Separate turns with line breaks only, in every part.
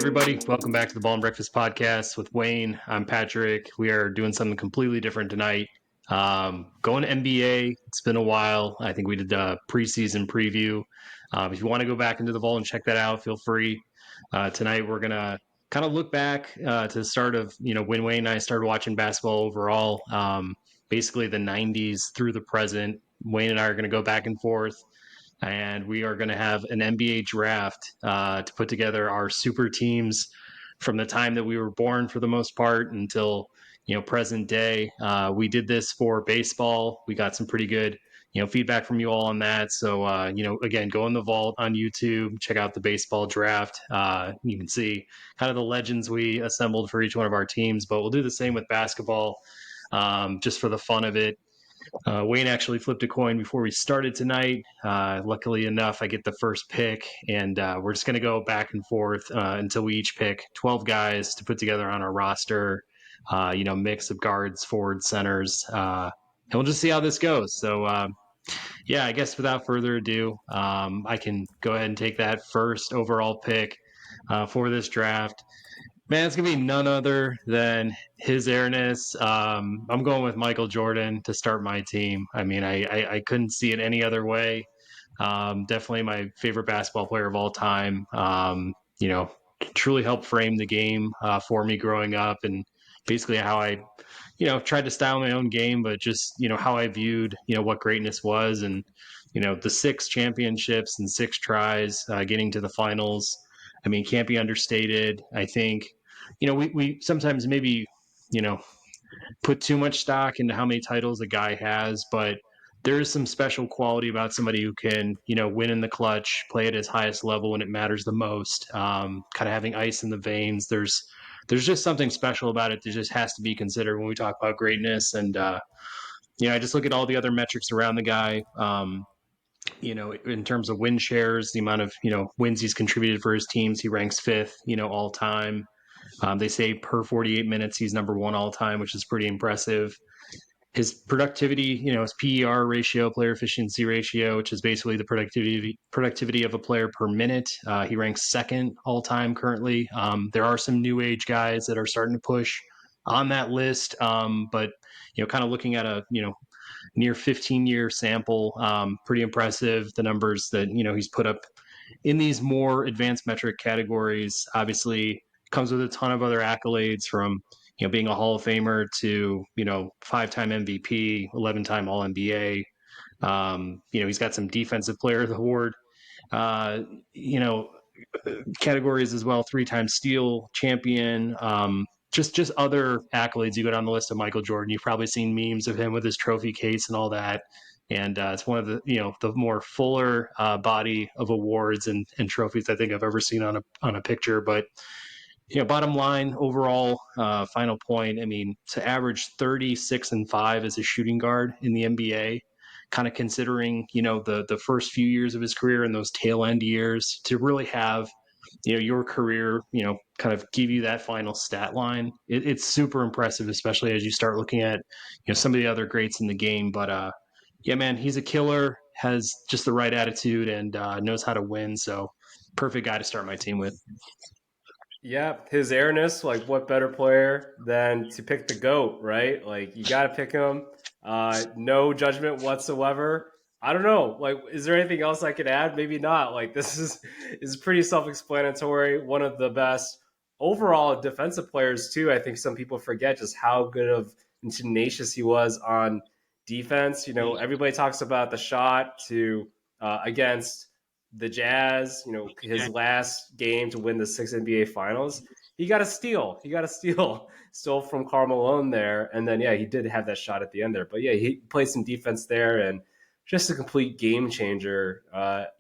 everybody. Welcome back to the Ball and Breakfast podcast with Wayne. I'm Patrick. We are doing something completely different tonight. Going to NBA. It's been a while. I think we did a preseason preview. If you want to go back into the vault and check that out, feel free. Tonight we're going to kind of look back to the start of, when Wayne and I started watching basketball overall, basically the 90s through the present. Wayne and I are going to go back and forth. And we are going to have an NBA draft to put together our super teams from the time that we were born for the most part until present day. We did this for baseball. We got some pretty good feedback from you all on that. So again, go in the vault on YouTube, check out the baseball draft. You can see kind of the legends we assembled for each one of our teams. But we'll do the same with basketball, just for the fun of it. Wayne actually flipped a coin before we started tonight. Luckily enough, I get the first pick, and we're just going to go back and forth until we each pick 12 guys to put together on our roster, mix of guards, forwards, centers, and we'll just see how this goes. So, I guess without further ado, I can go ahead and take that first overall pick for this draft. Man, it's going to be none other than his airness. I'm going with Michael Jordan to start my team. I mean, I couldn't see it any other way. Definitely my favorite basketball player of all time. Truly helped frame the game for me growing up, and basically how I, tried to style my own game, but just, how I viewed, what greatness was. And, the 6 championships and 6 tries getting to the finals, I mean, can't be understated. I think we sometimes maybe, put too much stock into how many titles a guy has, but there is some special quality about somebody who can, win in the clutch, play at his highest level when it matters the most, kind of having ice in the veins. There's just something special about it that just has to be considered when we talk about greatness. And, I just look at all the other metrics around the guy. In terms of win shares, the amount of, wins he's contributed for his teams, he ranks 5th, all time. They say per 48 minutes, he's number 1 all time, which is pretty impressive. His productivity, his PER ratio, player efficiency ratio, which is basically the productivity of a player per minute. He ranks 2nd all time currently. There are some new age guys that are starting to push on that list, but kind of looking at a near 15-year sample, pretty impressive. The numbers that he's put up in these more advanced metric categories, obviously comes with a ton of other accolades, from being a Hall of Famer to 5-time MVP, 11-time All NBA. He's got some Defensive Player of the Award categories as well, 3-time Steal champion. Just other accolades. You go down the list of Michael Jordan, you've probably seen memes of him with his trophy case and all that. And it's one of the the more fuller body of awards and trophies I think I've ever seen on a picture. But bottom line, overall, final point. I mean, to average 36 and 5 as a shooting guard in the NBA, kind of considering the first few years of his career and those tail end years, to really have your career kind of give you that final stat line, it's super impressive, especially as you start looking at some of the other greats in the game. But yeah, man, he's a killer, has just the right attitude, and knows how to win. So perfect guy to start my team with.
Yeah, his airness, like what better player than to pick the GOAT, right? Like you got to pick him. No judgment whatsoever. I don't know. Like, is there anything else I could add? Maybe not. Like this is pretty self-explanatory. One of the best overall defensive players too. I think some people forget just how good of and tenacious he was on defense. Everybody talks about the shot to against the Jazz, his last game to win the 6 NBA Finals, he got a steal. Stole from Karl Malone there. And then, he did have that shot at the end there. But, he played some defense there and just a complete game changer.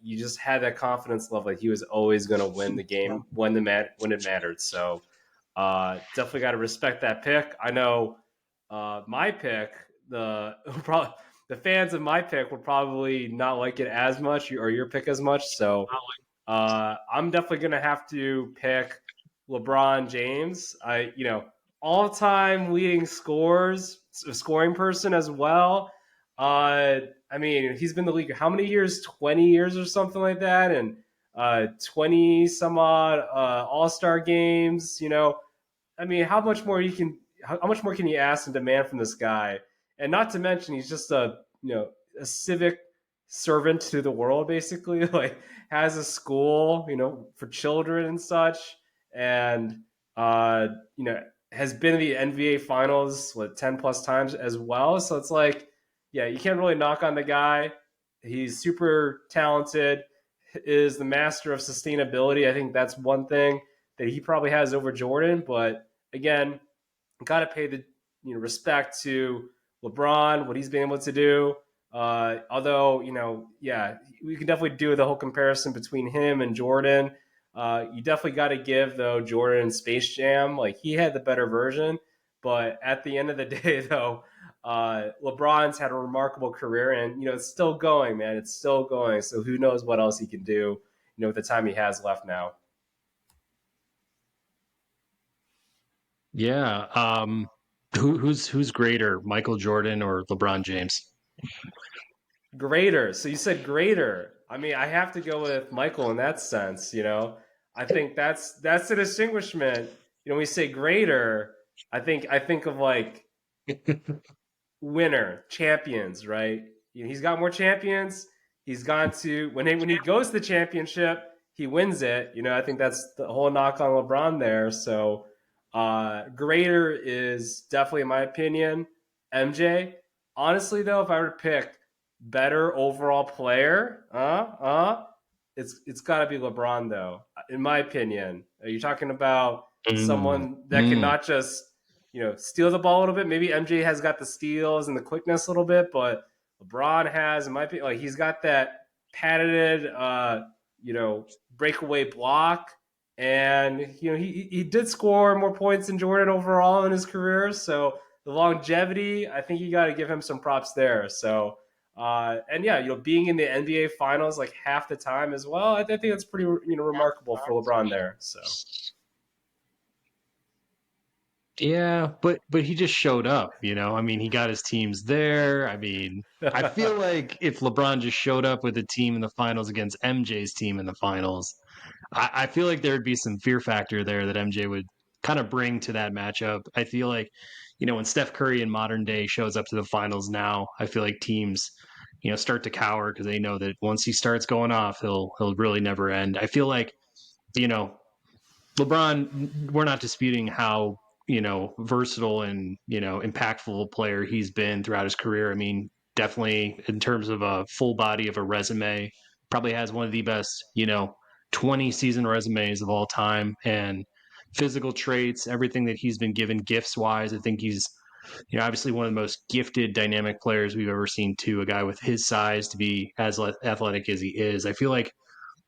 You just had that confidence level that he was always going to win the game when it mattered. So definitely got to respect that pick. I know my pick, the fans of my pick would probably not like it as much, or your pick as much. So I'm definitely going to have to pick LeBron James. All-time leading scoring person as well. I mean, he's been in the league how many years? 20 years or something like that. And 20 some odd All-Star games. I mean, how much more can you ask and demand from this guy? And not to mention, he's just a civic servant to the world, basically. Like, has a school, for children and such, and uh, you know, has been in the NBA Finals 10 plus times as well. So it's like, yeah, you can't really knock on the guy. He's super talented. Is the master of sustainability. I think that's one thing that he probably has over Jordan. But again, got to pay the respect to LeBron, what he's been able to do. Although yeah, we can definitely do the whole comparison between him and Jordan. You definitely got to give though Jordan Space Jam, like he had the better version. But at the end of the day, though, LeBron's had a remarkable career, and it's still going, man. It's still going. So who knows what else he can do, with the time he has left now.
Yeah. Who's greater, Michael Jordan or LeBron James?
Greater. So you said greater. I mean, I have to go with Michael in that sense. I think that's the distinguishment. When we say greater, I think of like winner, champions, right? He's got more champions. He's gone to when he goes to the championship, he wins it. I think that's the whole knock on LeBron there. So greater is definitely, in my opinion, MJ. Honestly, though, if I were to pick better overall player, it's got to be LeBron, though, in my opinion. Are you talking about
Mm,
someone that can
mm.
not just steal the ball a little bit? Maybe MJ has got the steals and the quickness a little bit, but LeBron has, in my opinion, like he's got that patented, breakaway block, and he did score more points than Jordan overall in his career. So the longevity, I think you got to give him some props there. So and yeah, being in the NBA Finals like half the time as well, I think that's pretty remarkable for LeBron there. So
Yeah, but he just showed up. I mean, he got his teams there. I mean, I feel like if LeBron just showed up with a team in the finals against MJ's team in the finals, I feel like there would be some fear factor there that MJ would kind of bring to that matchup. I feel like, when Steph Curry in modern day shows up to the finals now, I feel like teams, start to cower because they know that once he starts going off, he'll really never end. I feel like, LeBron, we're not disputing how, versatile and, impactful a player he's been throughout his career. I mean, definitely in terms of a full body of a resume, probably has one of the best, 20 season resumes of all time. And physical traits, everything that he's been given gifts wise, I think he's, obviously one of the most gifted, dynamic players we've ever seen, too. A guy with his size to be as athletic as he is. I feel like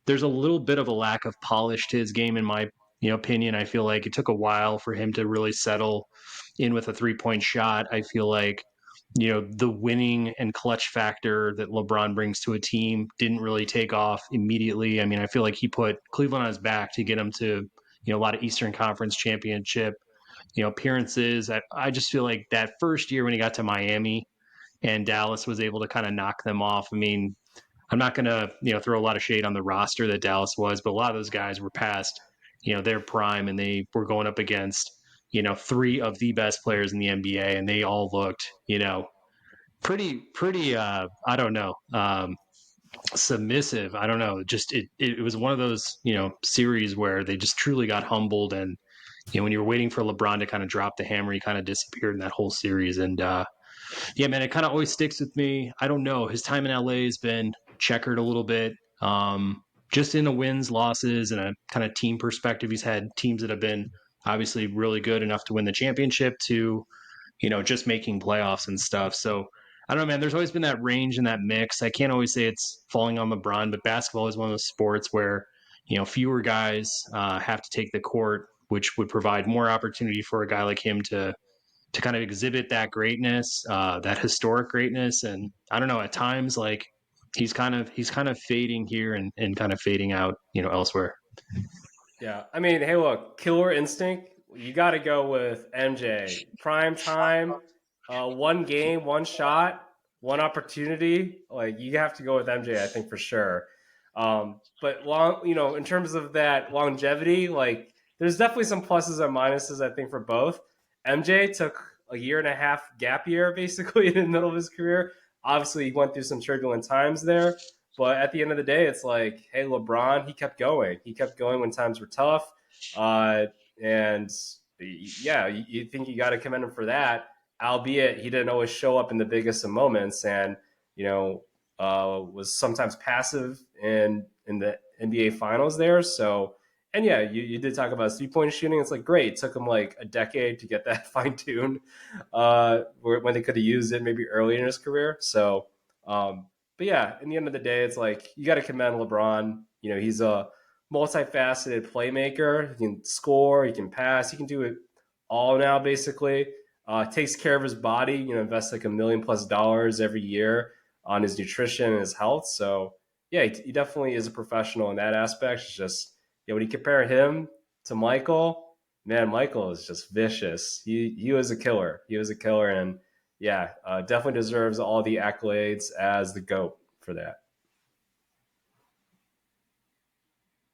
there's a little bit of a lack of polish to his game in my opinion. I feel like it took a while for him to really settle in with a 3-point shot. I feel like, the winning and clutch factor that LeBron brings to a team didn't really take off immediately. I mean, I feel like he put Cleveland on his back to get him to, a lot of Eastern Conference championship, appearances. I just feel like that first year when he got to Miami and Dallas was able to kind of knock them off. I mean, I'm not going to, throw a lot of shade on the roster that Dallas was, but a lot of those guys were past, their prime and they were going up against, three of the best players in the NBA and they all looked, pretty, I don't know, submissive. I don't know. Just, it was one of those, series where they just truly got humbled. And, when you were waiting for LeBron to kind of drop the hammer, he kind of disappeared in that whole series. And, yeah, man, it kind of always sticks with me. I don't know. His time in LA has been checkered a little bit. Just in the wins, losses, and a kind of team perspective, he's had teams that have been obviously really good enough to win the championship to, just making playoffs and stuff. So I don't know, man. There's always been that range and that mix. I can't always say it's falling on LeBron, but basketball is one of those sports where, fewer guys have to take the court, which would provide more opportunity for a guy like him to kind of exhibit that greatness, that historic greatness. And I don't know, at times like he's kind of fading here and kind of fading out, elsewhere.
yeah, I mean, hey, look, killer instinct. You got to go with MJ. Prime time, one game, one shot, one opportunity. Like you have to go with MJ, I think for sure. But in terms of that longevity, like there's definitely some pluses and minuses, I think, for both. MJ took a year and a half gap year basically in the middle of his career. Obviously, he went through some turbulent times there, but at the end of the day, it's like, hey, LeBron, he kept going. He kept going when times were tough, and yeah, you think you got to commend him for that. Albeit he didn't always show up in the biggest of moments, and you know was sometimes passive in the NBA Finals there. So, and yeah, you did talk about 3 point shooting. It's like great. It took him like a decade to get that fine tuned, when they could have used it maybe early in his career. So, but yeah, in the end of the day, it's like you got to commend LeBron. He's a multifaceted playmaker. He can score. He can pass. He can do it all now, basically. Takes care of his body. Invests like $1 million+ every year on his nutrition and his health. So yeah, he definitely is a professional in that aspect. It's just when you compare him to Michael, man, Michael is just vicious. He was a killer. He was a killer, and yeah, definitely deserves all the accolades as the GOAT for that.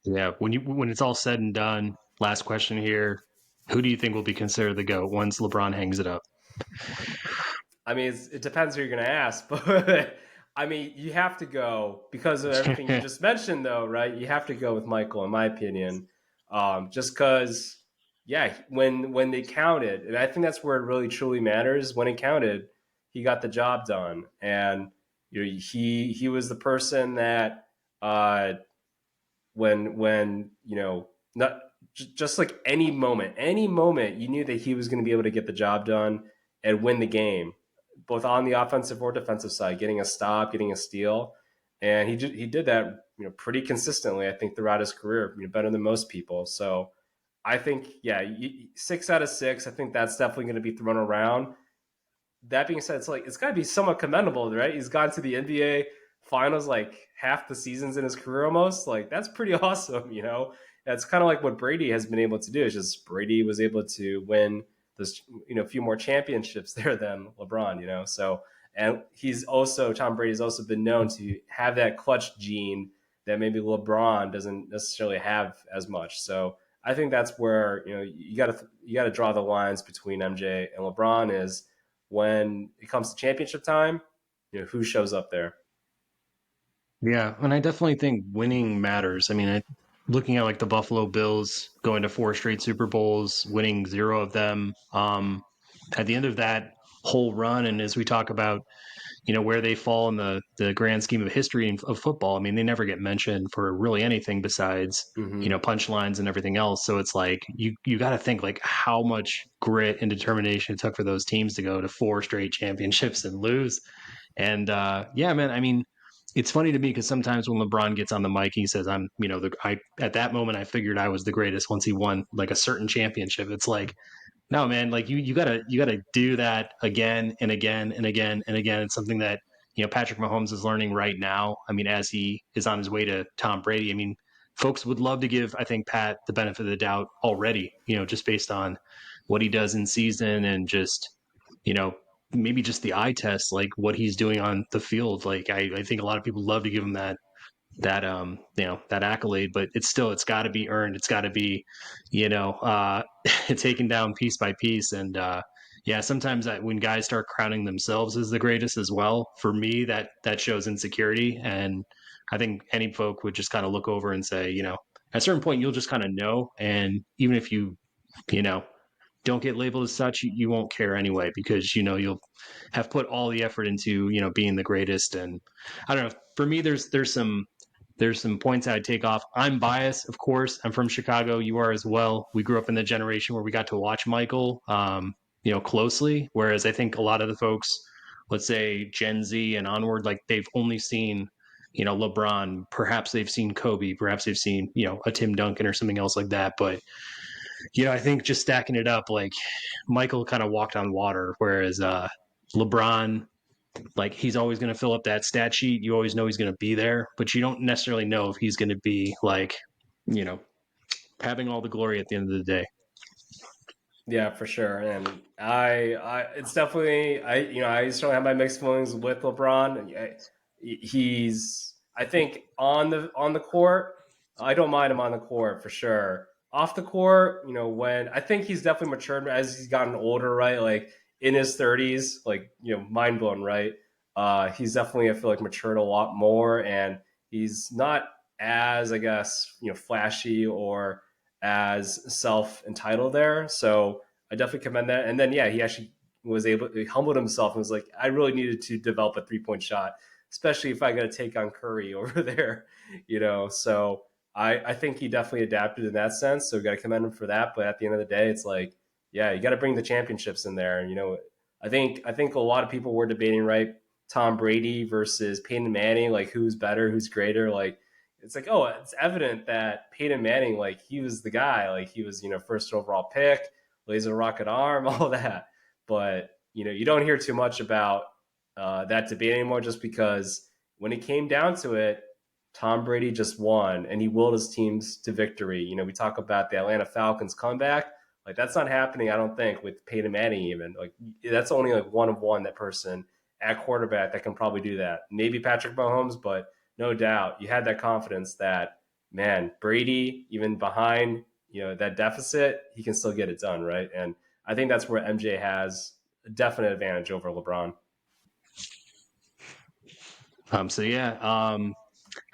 Yeah, when it's all said and done, last question here: who do you think will be considered the GOAT once LeBron hangs it up?
I mean, it depends who you're going to ask, but I mean, you have to go because of everything you just mentioned, though, right? You have to go with Michael, in my opinion, just because, yeah, when they counted, and I think that's where it really truly matters. When it counted, he got the job done, and he was the person that when not just like any moment you knew that he was going to be able to get the job done and win the game, both on the offensive or defensive side, getting a stop, getting a steal, and he did that pretty consistently. I think throughout his career, better than most people. So I think, yeah, 6 out of 6. I think that's definitely going to be thrown around. That being said, it's like it's got to be somewhat commendable, right? He's gone to the NBA Finals like half the seasons in his career almost. Like that's pretty awesome. That's kind of like what Brady has been able to do. It's just Brady was able to win this, a few more championships there than LeBron. So, and Tom Brady's also been known to have that clutch gene that maybe LeBron doesn't necessarily have as much. So I think that's where you got to draw the lines between MJ and LeBron is when it comes to championship time, who shows up there.
Yeah, and I definitely think winning matters. I mean, looking at like the Buffalo Bills going to 4 straight Super Bowls, winning 0 of them, at the end of that whole run, and as we talk about, where they fall in the grand scheme of history of football, I mean, they never get mentioned for really anything besides
Mm-hmm.
punchlines and everything else. So it's like you got to think like how much grit and determination it took for those teams to go to 4 straight championships and lose. And yeah, man, I mean, it's funny to me because sometimes when LeBron gets on the mic, he says, "I'm, I at that moment I figured I was the greatest." Once he won like a certain championship, it's like, no, man, like you gotta do that again and again and again and again. It's something that Patrick Mahomes is learning right now. I mean, as he is on his way to Tom Brady. I mean, folks would love to give I think Pat the benefit of the doubt already. Just based on what he does in season and just you know maybe just the eye test, like what he's doing on the field. Like I think a lot of people love to give him that accolade, but it's got to be earned. It's got to be you know uh taken down piece by piece. And yeah, sometimes when guys start crowning themselves as the greatest as well, for me that shows insecurity. And I think any folk would just kind of look over and say, at a certain point you'll just kind of know. And even if you know don't get labeled as such, you won't care anyway, because you'll have put all the effort into being the greatest. And I don't know, for me there's some points I'd take off. I'm biased, of course. I'm from Chicago. You are as well. We grew up in the generation where we got to watch Michael, closely. Whereas I think a lot of the folks, let's say Gen Z and onward, like they've only seen, LeBron. Perhaps they've seen Kobe. Perhaps they've seen, a Tim Duncan or something else like that. But I think just stacking it up, like Michael kind of walked on water, whereas LeBron, like he's always going to fill up that stat sheet. You always know he's going to be there, but you don't necessarily know if he's going to be like, you know, having all the glory at the end of the day.
Yeah, for sure. And it's definitely, I certainly have my mixed feelings with LeBron. He's, I think on the court, I don't mind him on the court for sure. Off the court, when I think he's definitely matured as he's gotten older, right? Like in his 30s, like mind blown, right? He's definitely, I feel like, matured a lot more, and he's not as, I guess, flashy or as self entitled there. So I definitely commend that. And then yeah, he actually was able to humbled himself and was like, I really needed to develop a 3-point shot, especially if I got to take on Curry over there, So I think he definitely adapted in that sense. So we got to commend him for that. But at the end of the day, it's like, yeah, you got to bring the championships in there. And I think a lot of people were debating, right, Tom Brady versus Peyton Manning, like who's better, who's greater. Like it's like, oh, it's evident that Peyton Manning, like he was the guy, like he was, first overall pick, laser rocket arm, all that. But you don't hear too much about that debate anymore, just because when it came down to it, Tom Brady just won and he willed his teams to victory. We talk about the Atlanta Falcons comeback. Like that's not happening, I don't think, with Peyton Manning even. Like that's only like one of one, that person at quarterback that can probably do that. Maybe Patrick Mahomes, but no doubt you had that confidence that, man, Brady, even behind, that deficit, he can still get it done, right? And I think that's where MJ has a definite advantage over LeBron.
So yeah,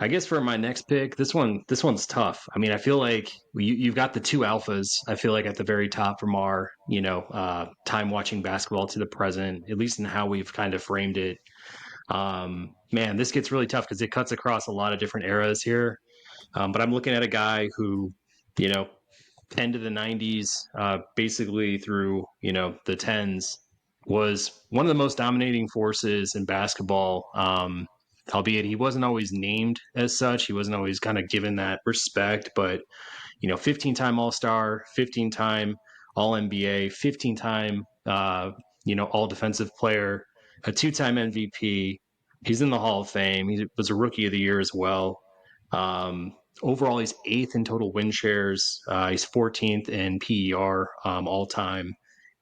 I guess for my next pick, this one's tough. I mean, I feel like you've got the two alphas. I feel like at the very top from our time watching basketball to the present, at least in how we've kind of framed it. Man, this gets really tough because it cuts across a lot of different eras here. But I'm looking at a guy who, you know, end of the 90s, basically through, the 10s, was one of the most dominating forces in basketball. Albeit he wasn't always named as such. He wasn't always kind of given that respect, but 15-time All Star, 15-time All NBA, 15-time, All Defensive Player, a 2-time MVP. He's in the Hall of Fame. He was a Rookie of the Year as well. Um, Overall, he's eighth in total win shares. He's 14th in PER all time,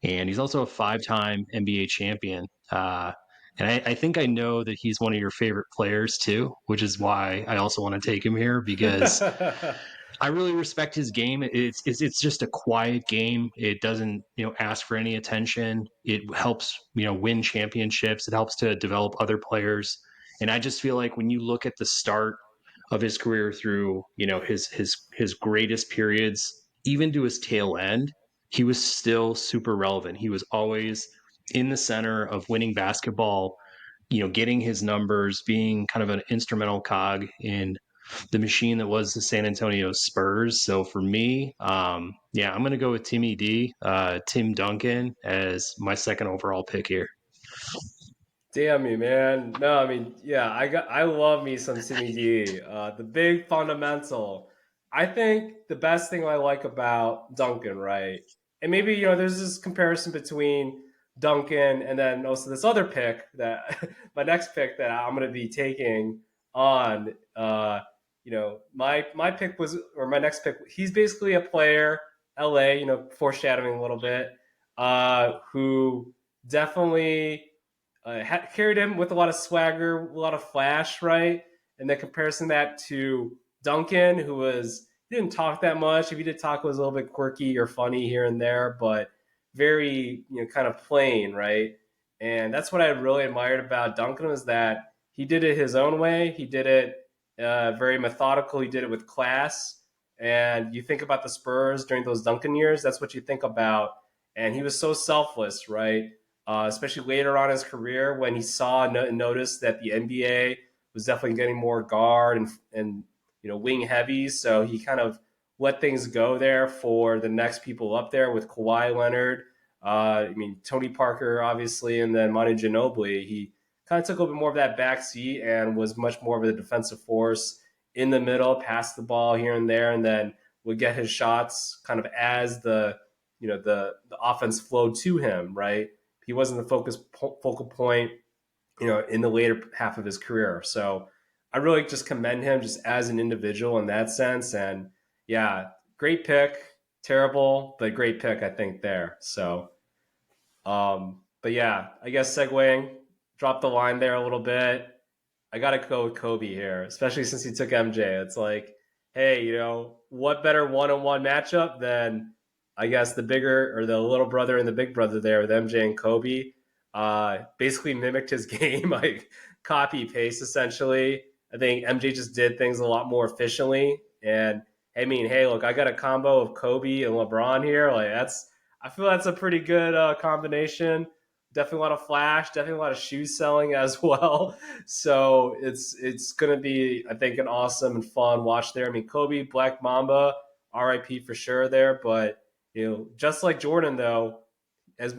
and he's also a 5-time NBA champion. And I think I know that he's one of your favorite players too, which is why I also want to take him here because I really respect his game. It's just a quiet game. It doesn't ask for any attention. It helps win championships. It helps to develop other players. And I just feel like when you look at the start of his career through his greatest periods, even to his tail end, he was still super relevant. He was always in the center of winning basketball. Getting his numbers, being kind of an instrumental cog in the machine that was the San Antonio Spurs. So for me, yeah, I'm going to go with Timmy D, Tim Duncan, as my second overall pick here.
Damn me, man. No, I mean, yeah, I love me some Timmy D. The big fundamental. I think the best thing I like about Duncan, right? And maybe, there's this comparison between Duncan and then also this other pick that my next pick that I'm gonna be taking on. My pick was, or my next pick, he's basically a player, LA, foreshadowing a little bit, who definitely carried him with a lot of swagger, a lot of flash, right? And then comparison that to Duncan, who was, he didn't talk that much. If he did talk, it was a little bit quirky or funny here and there, but very kind of plain, right? And that's what I really admired about Duncan, was that he did it his own way. He did it very methodical. He did it with class. And you think about the Spurs during those Duncan years, that's what you think about. And he was so selfless, right? Especially later on in his career when he saw and noticed that the NBA was definitely getting more guard and wing heavies. So he kind of let things go there for the next people up there with Kawhi Leonard. Tony Parker, obviously, and then Manu Ginobili. He kind of took a little bit more of that back seat and was much more of a defensive force in the middle, passed the ball here and there, and then would get his shots kind of as the offense flowed to him, right? He wasn't the focal point, in the later half of his career. So I really just commend him just as an individual in that sense. And yeah, great pick. Terrible, but great pick, I think, there. So, but yeah, I guess segueing, drop the line there a little bit. I gotta go with Kobe here, especially since he took MJ. It's like, hey, what better one-on-one matchup than I guess the bigger or the little brother and the big brother there with MJ and Kobe. Basically mimicked his game, like copy paste essentially. I think MJ just did things a lot more efficiently. And I mean, hey, look, I got a combo of Kobe and LeBron here. Like I feel that's a pretty good combination. Definitely a lot of flash, definitely a lot of shoe selling as well. So it's gonna be, I think, an awesome and fun watch there. I mean, Kobe, Black Mamba, RIP for sure there. But just like Jordan though, as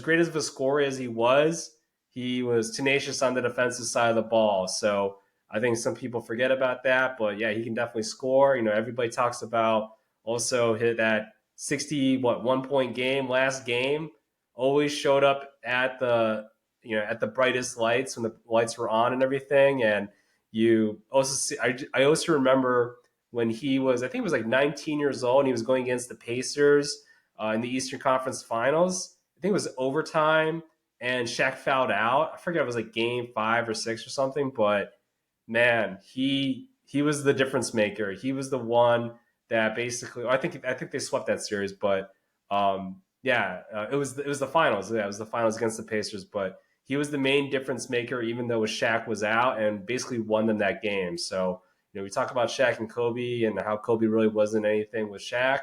great of a scorer as he was tenacious on the defensive side of the ball. So I think some people forget about that, but yeah, he can definitely score. Everybody talks about also hit that 1 point game last game. Always showed up at the brightest lights when the lights were on and everything. And you also see, I also remember when he was, I think it was like 19 years old, and he was going against the Pacers in the Eastern Conference Finals. I think it was overtime, and Shaq fouled out. I forget if it was like game 5 or 6 or something, but man, he was the difference maker. He was the one that basically. I think they swept that series, but yeah, it was the finals. Yeah, it was the finals against the Pacers, but he was the main difference maker, even though Shaq was out, and basically won them that game. So we talk about Shaq and Kobe and how Kobe really wasn't anything with Shaq,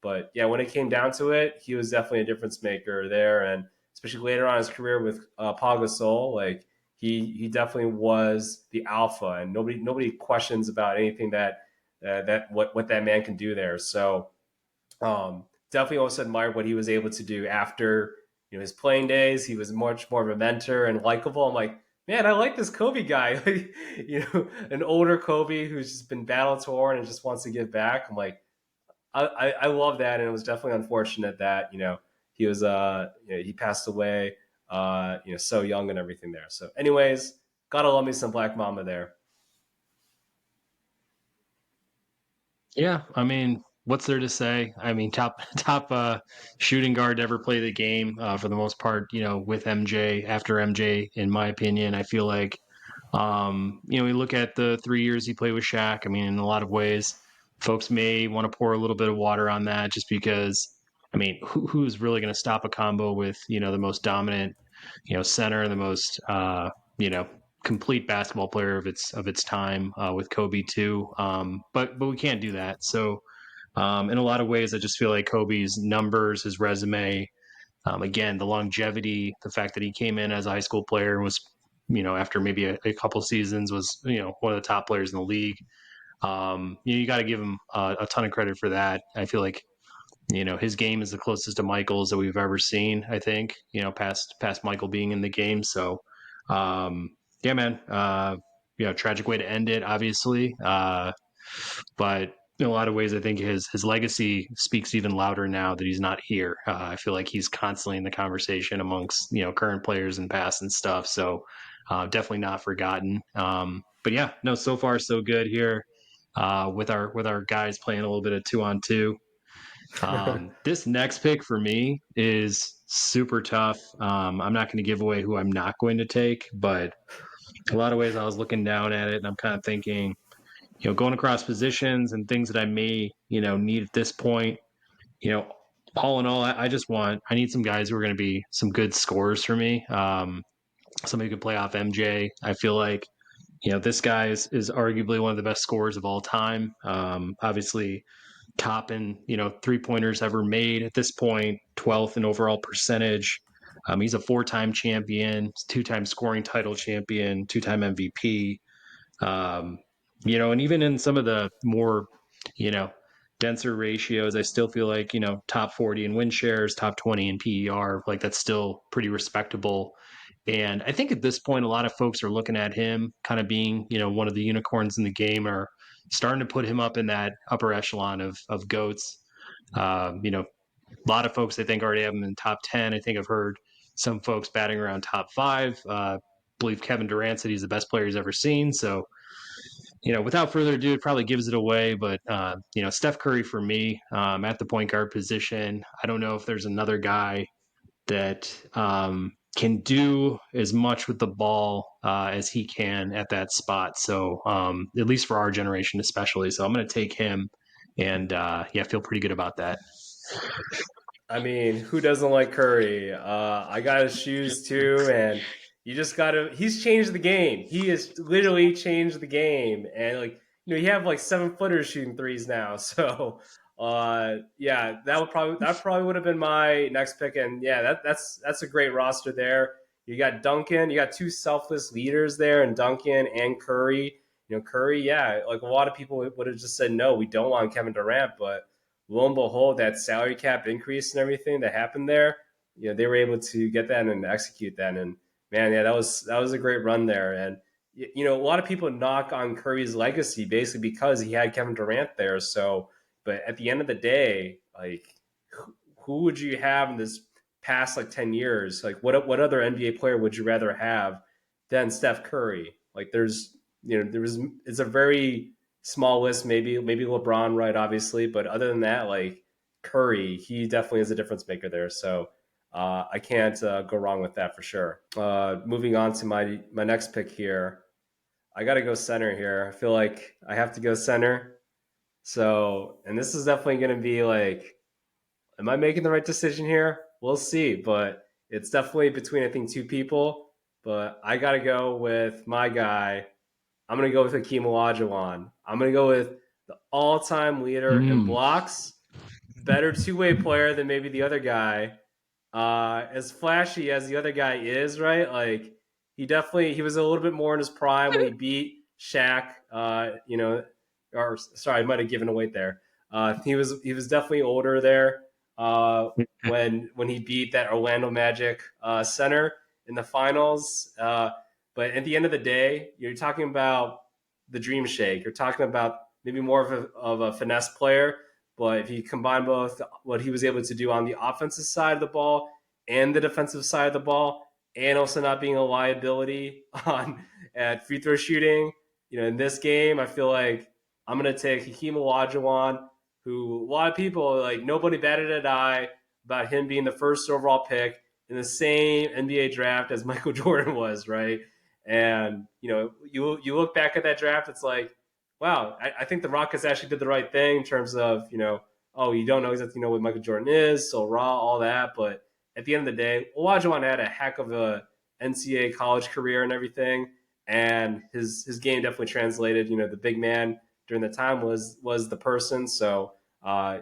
but yeah, when it came down to it, he was definitely a difference maker there, and especially later on in his career with Paul Gasol, like he definitely was the alpha, and nobody questions about anything that what that man can do there. So definitely also admired what he was able to do after his playing days. He was much more of a mentor and likable. I'm like, man, I like this Kobe guy. An older Kobe who's just been battle torn and just wants to give back. I'm like, I love that, and it was definitely unfortunate that he was he passed away so young and everything there. So, anyways, gotta love me some Black Mama there.
Yeah, I mean, what's there to say? I mean, top top shooting guard to ever play the game for the most part. With MJ after MJ, in my opinion, I feel like we look at the 3 years he played with Shaq. I mean, in a lot of ways, folks may want to pour a little bit of water on that just because. I mean, who's really going to stop a combo with the most dominant center, the most you know complete basketball player of its time with Kobe too. But we can't do that. So in a lot of ways, I just feel like Kobe's numbers, his resume, again, the longevity, the fact that he came in as a high school player and was, after maybe a couple seasons was, one of the top players in the league. You got to give him a ton of credit for that. I feel like his game is the closest to Michael's that we've ever seen. I think past Michael being in the game. So yeah, man. Tragic way to end it, obviously. But in a lot of ways, I think his legacy speaks even louder now that he's not here. I feel like he's constantly in the conversation amongst current players and past and stuff. So definitely not forgotten. But yeah, no, so far so good here with our guys playing a little bit of 2-on-2. This next pick for me is super tough. I'm not going to give away who I'm not going to take, but a lot of ways I was looking down at it and I'm kind of thinking, going across positions and things that I may, need at this point, you know, all in all, I need some guys who are going to be some good scorers for me. Somebody who could play off MJ. I feel like, this guy is arguably one of the best scorers of all time. Obviously, top in three pointers ever made at this point, 12th in overall percentage. He's a four-time champion, two-time scoring title champion, two-time MVP. Um, and even in some of the more, you know, denser ratios, I still feel like, top 40 in win shares, top 20 in PER, like that's still pretty respectable. And I think at this point, a lot of folks are looking at him kind of being, one of the unicorns in the game, or starting to put him up in that upper echelon of goats. A lot of folks I think already have him in top 10. I think I've heard some folks batting around top 5. Believe Kevin Durant said he's the best player he's ever seen. So, without further ado, it probably gives it away. But, Steph Curry for me at the point guard position. I don't know if there's another guy that can do as much with the ball as he can at that spot. So at least for our generation, especially. So I'm going to take him, and yeah, feel pretty good about that.
I mean, who doesn't like Curry? I got his shoes too, and you just gotta. He's changed the game. He has literally changed the game, and like you have like 7 footers shooting threes now. So, yeah, that probably would have been my next pick, and yeah, that's a great roster there. You got Duncan. You got two selfless leaders there, and Duncan and Curry. Curry, yeah, like a lot of people would have just said no, we don't want Kevin Durant, but lo and behold, that salary cap increase and everything that happened there, they were able to get that and execute that. And man, yeah, that was a great run there. And a lot of people knock on Curry's legacy basically because he had Kevin Durant there. So, but at the end of the day, like, who would you have in this past like 10 years? Like, what other NBA player would you rather have than Steph Curry? Like, it's a very small list, maybe LeBron, right? Obviously, but other than that, like Curry, he definitely is a difference maker there. So I can't go wrong with that for sure. Moving on to my next pick here, I got to go center here. I feel like I have to go center. So, and this is definitely going to be like, am I making the right decision here? We'll see, but it's definitely between I think two people. But I got to go with my guy. I'm going to go with Hakeem Olajuwon. I'm going to go with the all-time leader in
Mm.
blocks, better two-way player than maybe the other guy. As flashy as the other guy is, right? Like he was a little bit more in his prime when he beat Shaq. Or sorry, I might have given away there. He was definitely older there when he beat that Orlando Magic center in the finals. But at the end of the day, you're talking about the Dream Shake. You're talking about maybe more of a finesse player. But if you combine both what he was able to do on the offensive side of the ball and the defensive side of the ball, and also not being a liability on at free throw shooting, in this game, I feel like I'm gonna take Hakeem Olajuwon, who a lot of people like nobody batted an eye about him being the first overall pick in the same NBA draft as Michael Jordan was, right? And you look back at that draft, it's like, wow, I think the Rockets actually did the right thing in terms of oh, you don't know exactly what Michael Jordan is, so raw, all that, but at the end of the day, Olajuwon had a heck of a NCAA college career and everything, and his game definitely translated. The big man during the time was the person, so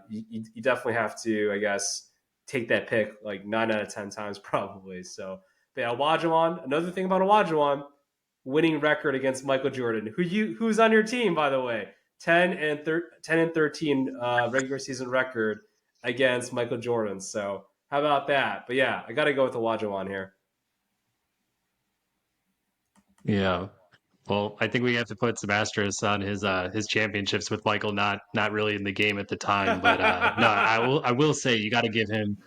you definitely have to, I guess, take that pick like 9 out of 10 times probably. So, but yeah, Olajuwon. Another thing about Olajuwon, winning record against Michael Jordan, who's on your team by the way, 10-13 regular season record against Michael Jordan. So how about that? But yeah, I got to go with Olajuwon here.
Yeah. Well, I think we have to put some asterisks on his championships with Michael not really in the game at the time. But no, I will say you got to give him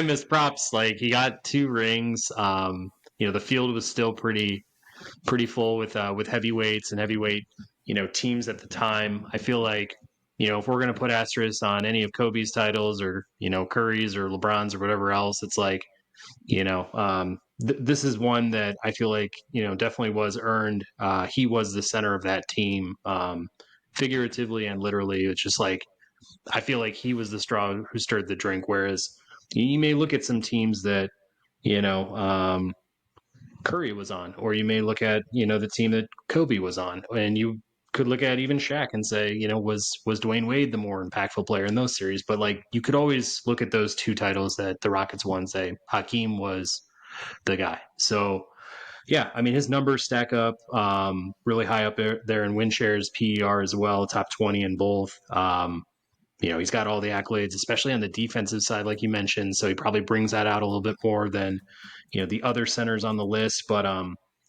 his props. Like he got 2 rings. The field was still pretty full with heavyweights and heavyweight teams at the time. I feel like if we're gonna put asterisks on any of Kobe's titles or Curry's or LeBron's or whatever else, it's like this is one that I feel like definitely was earned. He was the center of that team, figuratively and literally. It's just like I feel like he was the straw who stirred the drink. Whereas you may look at some teams that you know Curry was on, or you may look at the team that Kobe was on, and you could look at even Shaq and say, was Dwayne Wade the more impactful player in those series? But like you could always look at those 2 titles that the Rockets won, and say Hakeem was the guy. So yeah, I mean his numbers stack up really high up there in win shares, PER as well, top 20 in both. He's got all the accolades, especially on the defensive side, like you mentioned. So he probably brings that out a little bit more than, the other centers on the list.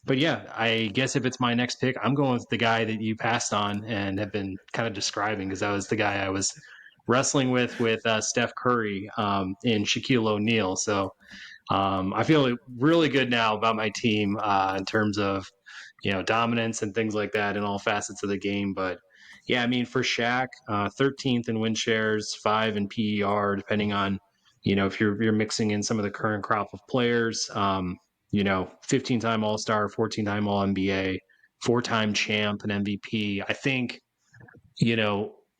But yeah, I guess if it's my next pick, I'm going with the guy that you passed on and have been kind of describing because that was the guy I was wrestling with Steph Curry and Shaquille O'Neal. So I feel really good now about my team in terms of dominance and things like that in all facets of the game. But yeah, I mean for Shaq, 13th in win shares, 5 in PER, depending on if you're mixing in some of the current crop of players, 15-time All-Star, 14-time All NBA, 4-time champ and MVP. I think,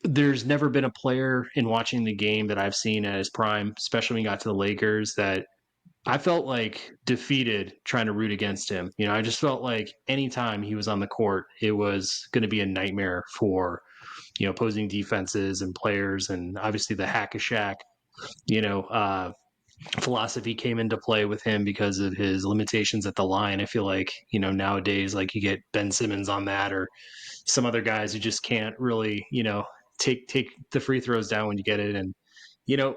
there's never been a player in watching the game that I've seen at his prime, especially when he got to the Lakers, that I felt like defeated trying to root against him. I just felt like anytime he was on the court, it was going to be a nightmare for, opposing defenses and players. And obviously the hack a Shaq, you know, uh, philosophy came into play with him because of his limitations at the line. I feel like, nowadays, like you get Ben Simmons on that or some other guys who just can't really, take the free throws down when you get it. And, you know,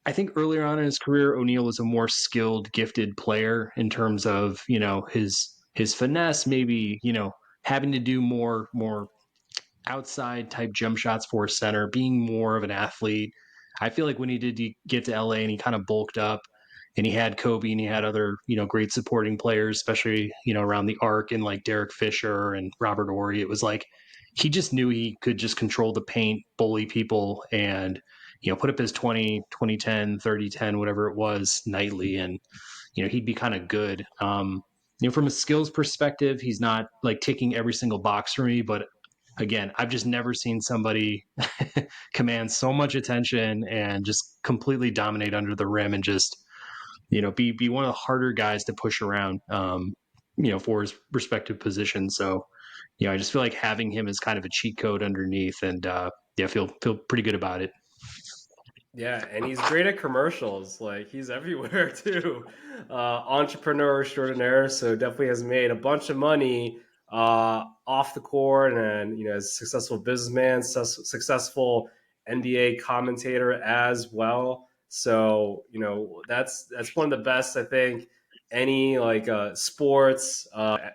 I think earlier on in his career, O'Neal was a more skilled, gifted player in terms of, his finesse, maybe, having to do more outside type jump shots for a center, being more of an athlete. I feel like when he did get to LA and he kind of bulked up and he had Kobe and he had other, great supporting players, especially, around the arc and like Derek Fisher and Robert Ory, it was like he just knew he could just control the paint, bully people and, put up his 20, 2010, 30, 10, whatever it was nightly. And, he'd be kind of good. From a skills perspective, he's not like ticking every single box for me, but again, I've just never seen somebody command so much attention and just completely dominate under the rim and just, be one of the harder guys to push around, for his respective position. So, I just feel like having him is kind of a cheat code underneath, and yeah, feel pretty good about it.
Yeah, and he's great at commercials. Like he's everywhere too. Entrepreneur extraordinaire, so definitely has made a bunch of money off the court, and as a successful businessman, successful NBA commentator as well. So that's one of the best I think any like sports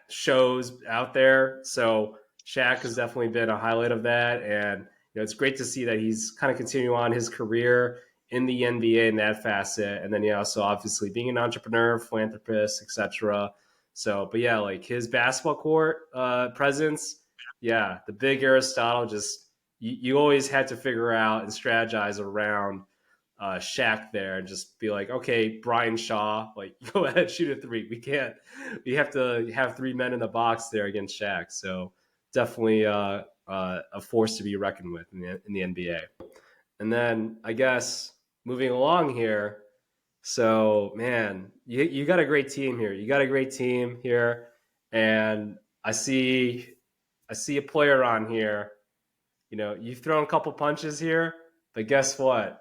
shows out there. So Shaq has definitely been a highlight of that, and it's great to see that he's kind of continuing on his career in the NBA in that facet, and then also obviously being an entrepreneur, philanthropist, etc. So, but yeah, like his basketball court presence, yeah, the big Aristotle, just you always had to figure out and strategize around Shaq there, and just be like, okay, Brian Shaw, like go ahead, shoot a three. We have to have three men in the box there against Shaq. So definitely a force to be reckoned with in the NBA. And then I guess moving along here, so man, you got a great team here. You got a great team here, and I see a player on here. You've thrown a couple punches here, but guess what?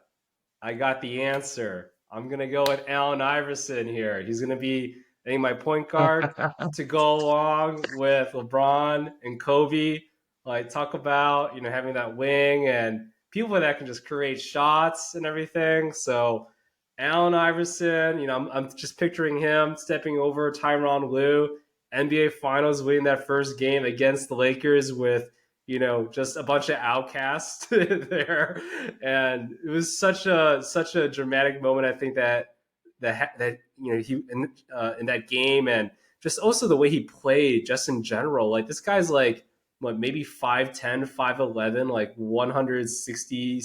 I got the answer. I'm gonna go with Allen Iverson here. He's gonna be, I think, my point guard to go along with LeBron and Kobe. Like talk about having that wing and people that can just create shots and everything. So Allen Iverson, I'm just picturing him stepping over Tyronn Lue, NBA Finals, winning that first game against the Lakers with just a bunch of outcasts there, and it was such a dramatic moment. I think that he in that game, and just also the way he played, just in general. Like this guy's like what, maybe 5'10", 5'11", like 160,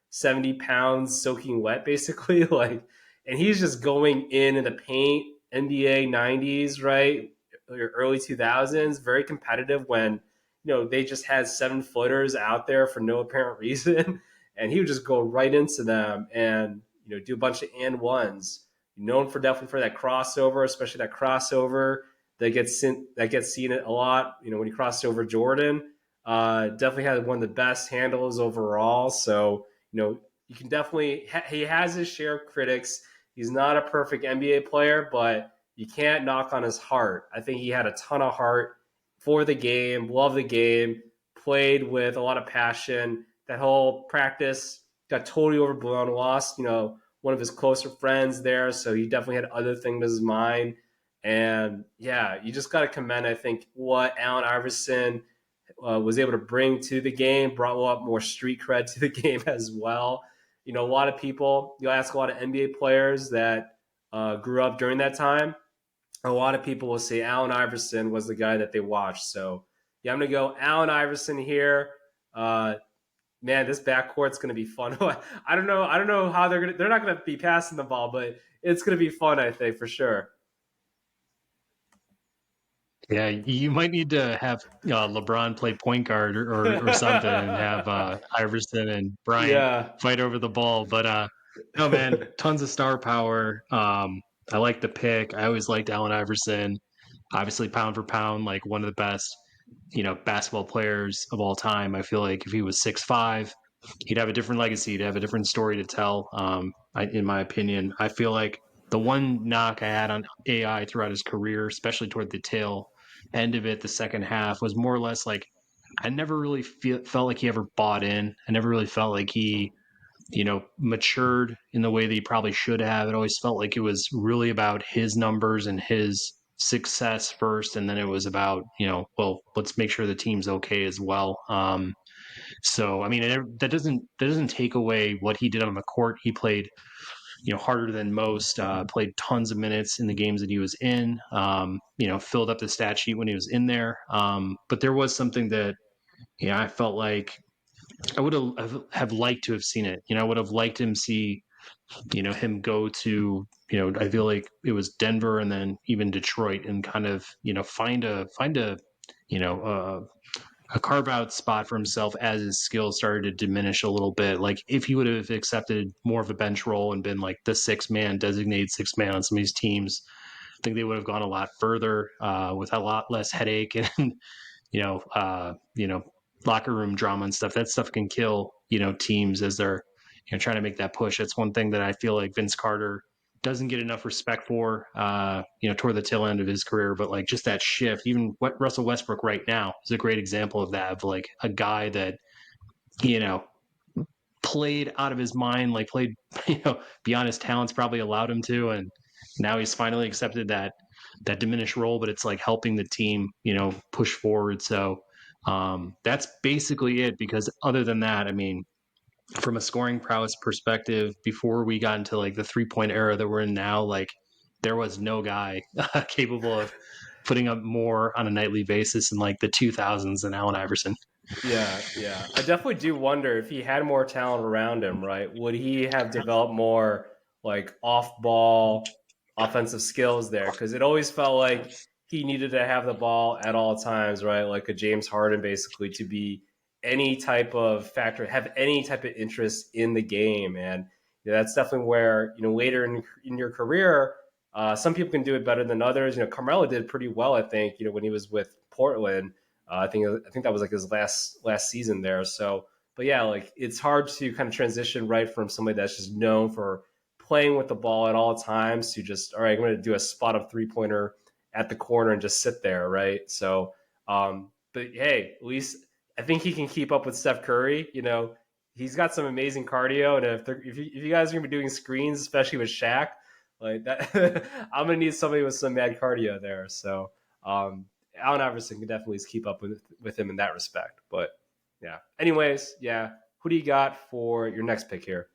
70 pounds soaking wet, basically. Like, and he's just going in the paint. NBA 90s, right? Early 2000s, very competitive when they just had 7-footers out there for no apparent reason, and he would just go right into them and do a bunch of and ones. Known for definitely for that crossover, especially that crossover that gets seen a lot. When he crossed over Jordan, definitely had one of the best handles overall. So you can definitely he has his share of critics. He's not a perfect NBA player, but you can't knock on his heart. I think he had a ton of heart for the game, loved the game, played with a lot of passion. That whole practice got totally overblown, lost, one of his closer friends there. So he definitely had other things in his mind. And yeah, you just got to commend, I think, what Allen Iverson was able to bring to the game, brought a lot more street cred to the game as well. A lot of people, you'll ask a lot of NBA players that grew up during that time, a lot of people will say Allen Iverson was the guy that they watched. So yeah, I'm gonna go Allen Iverson here. man, this backcourt's going to be fun. I don't know. I don't know how they're not going to be passing the ball, but it's going to be fun, I think, for sure.
Yeah, you might need to have LeBron play point guard or something, and have Iverson and Bryant
Yeah.
fight over the ball. But no, man, tons of star power. I like the pick. I always liked Allen Iverson. Obviously, pound for pound, like one of the best, basketball players of all time. I feel like if he was 6'5", he'd have a different legacy. He'd have a different story to tell. In my opinion, I feel like the one knock I had on AI throughout his career, especially toward the tail end of it, the second half, was more or less like I never really felt like he ever bought in. I never really felt like he, matured in the way that he probably should have. It always felt like it was really about his numbers and his success first, and then it was about, well, let's make sure the team's okay as well. So I mean, that doesn't take away what he did on the court. He played, harder than most. Played tons of minutes in the games that he was in. Filled up the stat sheet when he was in there. But there was something that, I felt like I would have liked to have seen it. I would have liked him see, him go to, I feel like it was Denver and then even Detroit, and kind of, find a you know a carve out spot for himself as his skills started to diminish a little bit. Like if he would have accepted more of a bench role and been like the designated six man on some of these teams, I think they would have gone a lot further with a lot less headache and you know, uh, you know, locker room drama and stuff. That stuff can kill, teams as they're, trying to make that push. That's one thing that I feel like Vince Carter doesn't get enough respect for, toward the tail end of his career. But like just that shift, even what Russell Westbrook right now is a great example of that, of like a guy that, you know, played out of his mind, like played, beyond his talents probably allowed him to. And now he's finally accepted that diminished role, but it's like helping the team, push forward. So that's basically it. Because other than that, I mean, from a scoring prowess perspective, before we got into like the 3-point era that we're in now, like there was no guy capable of putting up more on a nightly basis in like the 2000s than Allen Iverson.
Yeah, yeah. I definitely do wonder if he had more talent around him, right? Would he have developed more like off ball offensive skills there? Because it always felt like he needed to have the ball at all times, right? Like a James Harden, basically, to be any type of factor, have any type of interest in the game. And that's definitely where, later in your career, some people can do it better than others. Carmelo did pretty well, I think, when he was with Portland. I think that was like his last season there. So, but yeah, like it's hard to kind of transition right from somebody that's just known for playing with the ball at all times to just, all right, I'm going to do a spot up 3-pointer at the corner and just sit there, right? So, but hey, at least I think he can keep up with Steph Curry. He's got some amazing cardio, and if you guys are going to be doing screens, especially with Shaq, like that, I'm going to need somebody with some mad cardio there. So. Allen Iverson can definitely keep up with him in that respect. But yeah. Anyways, yeah. Who do you got for your next pick here?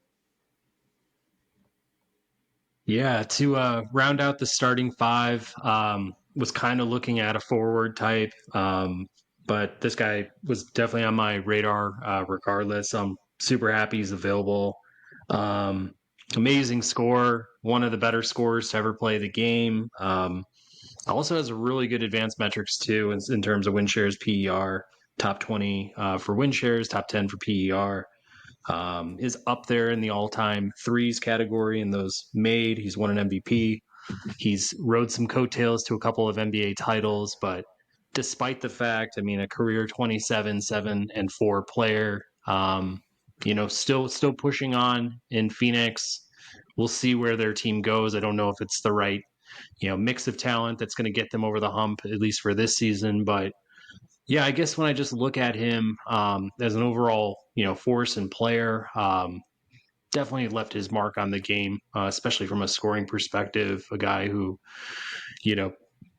Yeah, to round out the starting five, was kind of looking at a forward type, but this guy was definitely on my radar regardless. I'm super happy he's available. Um, Amazing score, one of the better scorers to ever play the game. Also has a really good advanced metrics too in terms of win shares, PER, top 20 for win shares, top 10 for PER. Is up there in the all-time threes category in those made. He's won an MVP. He's rode some coattails to a couple of NBA titles, but despite the fact, I mean, a career 27, 7, and 4 player, still pushing on in Phoenix. We'll see where their team goes. I don't know if it's the right, mix of talent that's going to get them over the hump, at least for this season. But yeah, I guess when I just look at him as an overall, force and player, definitely left his mark on the game, especially from a scoring perspective. A guy who, you know,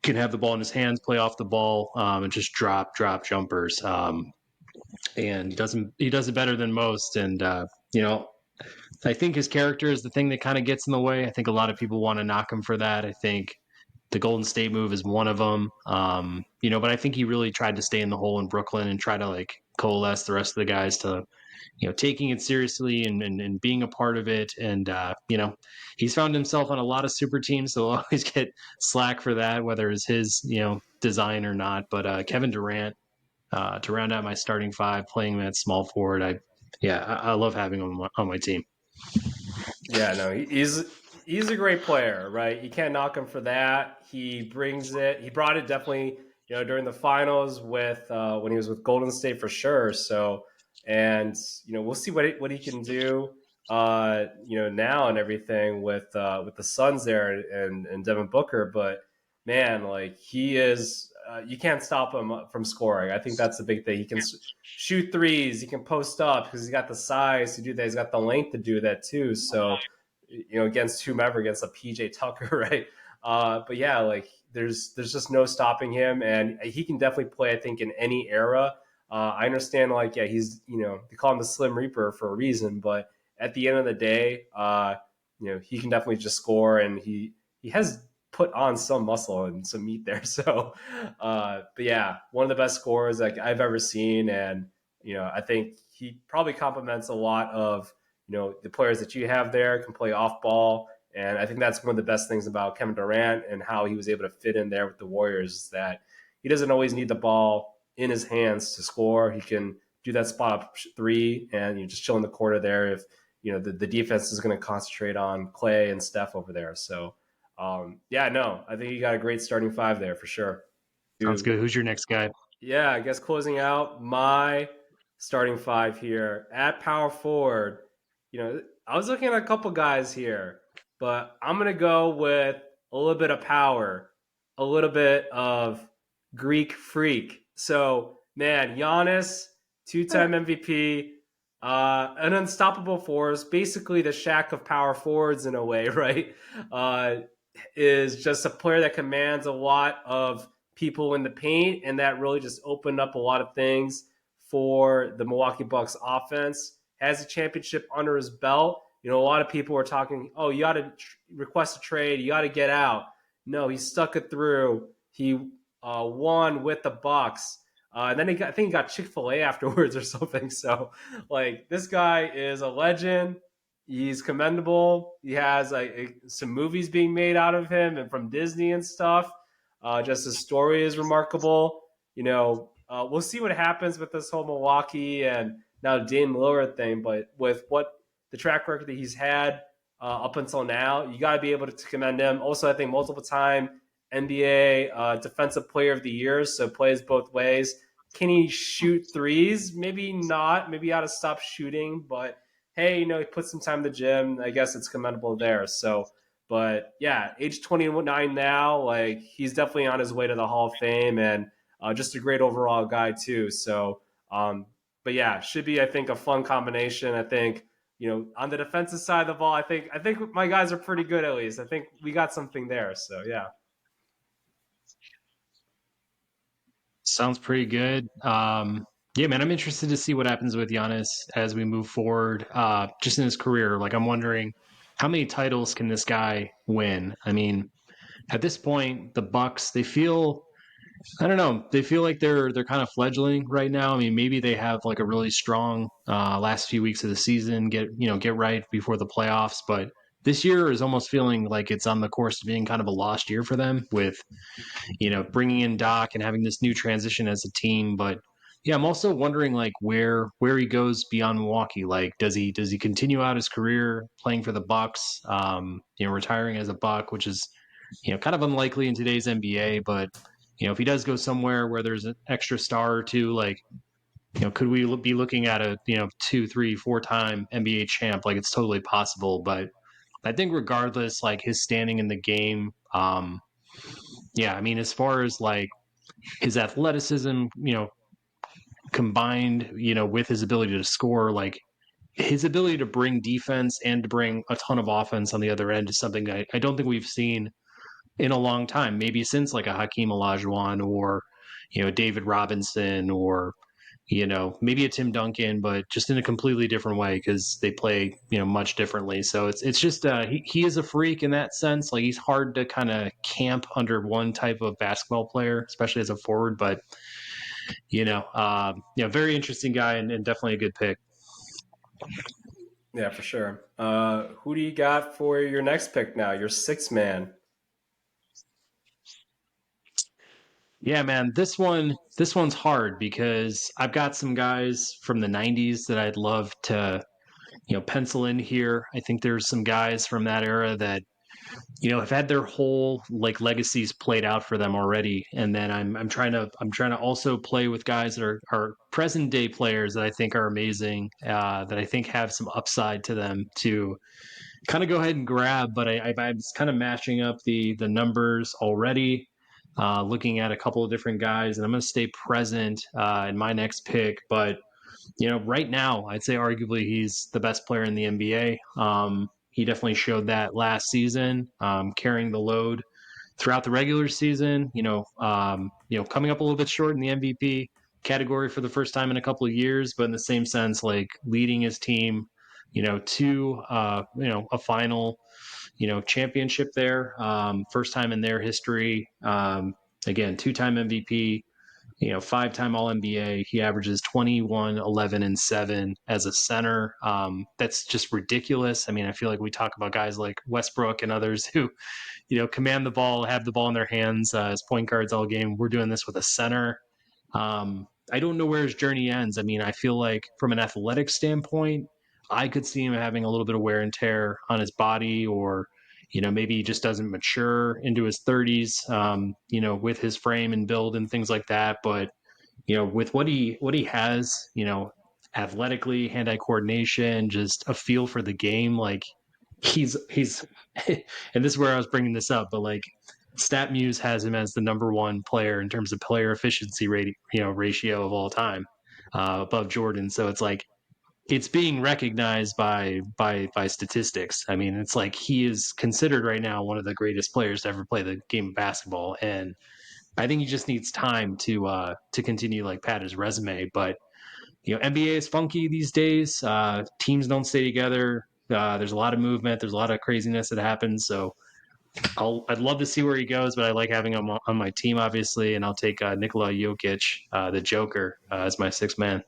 can have the ball in his hands, play off the ball, and just drop jumpers. And he does it better than most. And you know, I think his character is the thing that kind of gets in the way. I think a lot of people want to knock him for that. I think The Golden State move is one of them. But I think he really tried to stay in the hole in Brooklyn and try to like coalesce the rest of the guys to taking it seriously and being a part of it. And, he's found himself on a lot of super teams, so he'll always get slack for that, whether it's his, design or not. But Kevin Durant, to round out my starting five, playing that small forward, I love having him on my team.
Yeah, no, he's a great player, right? You can't knock him for that. He brings it. He brought it definitely, during the finals with when he was with Golden State for sure. So, and we'll see what he can do, now and everything with the Suns there and Devin Booker. But man, like he is, you can't stop him from scoring. I think that's the big thing. He can shoot threes. He can post up because he's got the size to do that. He's got the length to do that too. So, against whomever, against a PJ Tucker, right? But yeah, like there's just no stopping him, and he can definitely play. I think in any era. I understand, like, yeah, he's they call him the Slim Reaper for a reason, but at the end of the day, he can definitely just score, and he has put on some muscle and some meat there. So, but yeah, one of the best scorers like I've ever seen, and I think he probably complements a lot of the players that you have there can play off ball. And I think that's one of the best things about Kevin Durant and how he was able to fit in there with the Warriors is that he doesn't always need the ball in his hands to score. He can do that spot up three and you just chill in the corner there if the defense is going to concentrate on Clay and Steph over there. So yeah, no, I think you got a great starting five there for sure.
Sounds
Dude,
good. Who's your next guy?
yeah, I guess closing out my starting five here at power forward. I was looking at a couple guys here, but I'm gonna go with a little bit of power, a little bit of Greek freak. So, man, Giannis, two-time MVP, an unstoppable force, basically the Shaq of power forwards in a way, right? Uh, is just a player that commands a lot of people in the paint, and that really just opened up a lot of things for the Milwaukee Bucks offense. Has a championship under his belt. A lot of people were talking, oh, you got to request a trade, you got to get out. No, he stuck it through. He won with the Bucks. And then I think he got Chick-fil-A afterwards or something. So, like, this guy is a legend. He's commendable. He has some movies being made out of him and from Disney and stuff. Just his story is remarkable. We'll see what happens with this whole Milwaukee and now Dame Lillard thing, but with what the track record that he's had up until now, you got to be able to commend him. Also, I think multiple time NBA Defensive Player of the Year, so plays both ways. Can he shoot threes? Maybe not. Maybe he ought to stop shooting, but hey, he put some time in the gym. I guess it's commendable there. So, but yeah, age 29 now, like he's definitely on his way to the Hall of Fame and just a great overall guy too. So, but yeah, should be I think a fun combination. I think on the defensive side of the ball, I think my guys are pretty good at least. I think we got something there. So yeah.
Sounds pretty good. Yeah, man, I'm interested to see what happens with Giannis as we move forward, just in his career. Like, I'm wondering how many titles can this guy win? I mean, at this point, the Bucks, I don't know, they feel like they're kind of fledgling right now. I mean, maybe they have like a really strong last few weeks of the season, get right before the playoffs, but this year is almost feeling like it's on the course to being kind of a lost year for them with bringing in Doc and having this new transition as a team. But yeah, I'm also wondering like where he goes beyond Milwaukee. Like, does he continue out his career playing for the Bucks? Retiring as a Buck, which is kind of unlikely in today's NBA. But if he does go somewhere where there's an extra star or two, like could we be looking at a 2, 3, 4 time NBA champ? Like, it's totally possible. But I think regardless, like his standing in the game, yeah, I mean, as far as like his athleticism, combined, with his ability to score, like his ability to bring defense and to bring a ton of offense on the other end is something I don't think we've seen in a long time. Maybe since like a Hakeem Olajuwon or David Robinson or maybe a Tim Duncan, but just in a completely different way because they play, much differently. So it's just he is a freak in that sense. Like he's hard to kind of camp under one type of basketball player, especially as a forward. But very interesting guy and definitely a good pick.
Yeah, for sure. Who do you got for your next pick now? Your sixth man.
Yeah, man, this one's hard because I've got some guys from the '90s that I'd love to pencil in here. I think there's some guys from that era that have had their whole like legacies played out for them already, and then I'm trying to also play with guys that are present day players that I think are amazing, that I think have some upside to them to kind of go ahead and grab. But I'm kind of matching up the numbers already. Looking at a couple of different guys, and I'm going to stay present in my next pick. But right now, I'd say arguably he's the best player in the NBA. He definitely showed that last season, carrying the load throughout the regular season. Coming up a little bit short in the MVP category for the first time in a couple of years, but in the same sense, like leading his team, to a final, championship there, first time in their history. Again, two-time MVP, five-time All NBA. He averages 21, 11, and 7 as a center. That's just ridiculous. I mean, I feel like we talk about guys like Westbrook and others who, command the ball, have the ball in their hands as point guards all game. We're doing this with a center. I don't know where his journey ends. I mean, I feel like from an athletic standpoint, I could see him having a little bit of wear and tear on his body, or maybe he just doesn't mature into his 30s, with his frame and build and things like that. But with what he has, athletically, hand-eye coordination, just a feel for the game, like he's and this is where I was bringing this up, but like StatMuse has him as the number one player in terms of player efficiency rate, ratio of all time, above Jordan. So it's like it's being recognized by statistics. I mean, it's like he is considered right now one of the greatest players to ever play the game of basketball, and I think he just needs time to continue like pad his resume. But NBA is funky these days. Teams don't stay together. There's a lot of movement. There's a lot of craziness that happens. So I'd love to see where he goes, but I like having him on my team, obviously, and I'll take Nikola Jokic, the Joker, as my sixth man.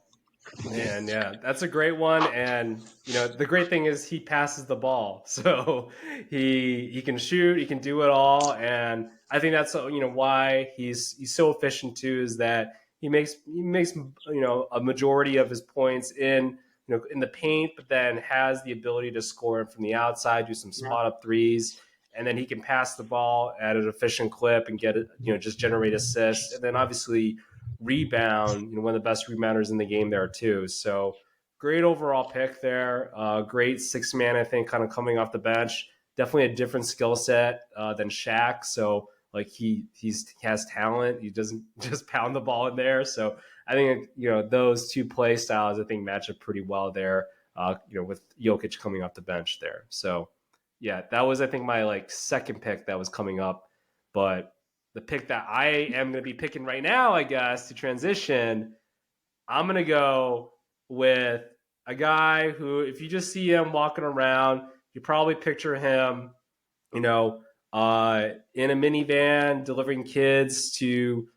Man, yeah, that's a great one. And the great thing is he passes the ball, so he can shoot, he can do it all, and I think that's why he's so efficient too. Is that he makes a majority of his points in the paint, but then has the ability to score from the outside, do some spot up threes, and then he can pass the ball at an efficient clip and get it, just generate assists, and then obviously rebound, one of the best rebounders in the game there too. So great overall pick there. Great six man, I think, kind of coming off the bench. Definitely a different skill set than Shaq. So like he has talent. He doesn't just pound the ball in there. So I think those two play styles I think match up pretty well there. With Jokic coming off the bench there. So yeah, that was I think my like second pick that was coming up, but the pick that I am going to be picking right now, I guess, to transition, I'm going to go with a guy who, if you just see him walking around, you probably picture him, you know, in a minivan delivering kids to,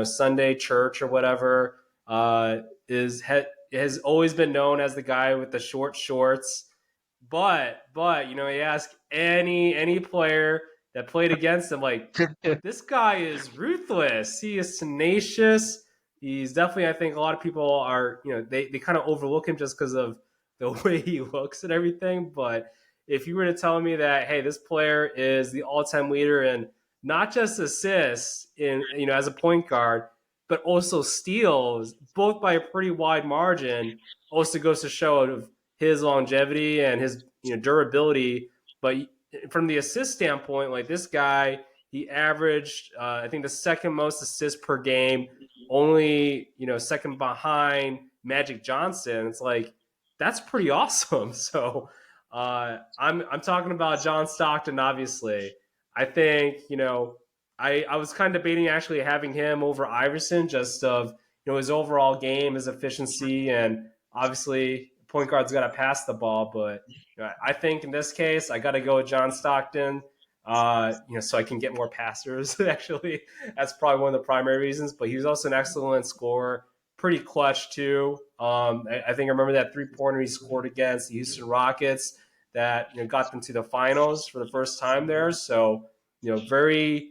Sunday church or whatever. Has always been known as the guy with the short shorts, but you ask any player that played against him, like this guy is ruthless. He is tenacious. He's definitely, I think, a lot of people are, they kind of overlook him just because of the way he looks and everything. But if you were to tell me that, hey, this player is the all-time leader in not just assists in, as a point guard, but also steals, both by a pretty wide margin, also goes to show of his longevity and his durability. But from the assist standpoint, like this guy, he averaged I think the second most assists per game, only second behind Magic Johnson. It's like that's pretty awesome. So I'm talking about John Stockton, obviously. I think I was kind of debating actually having him over Iverson, just of his overall game, his efficiency, and obviously point guard's got to pass the ball. But I think in this case, I got to go with John Stockton. So I can get more passers. Actually, that's probably one of the primary reasons. But he was also an excellent scorer, pretty clutch too. I think I remember that 3-pointer he scored against the Houston Rockets that got them to the finals for the first time there. So very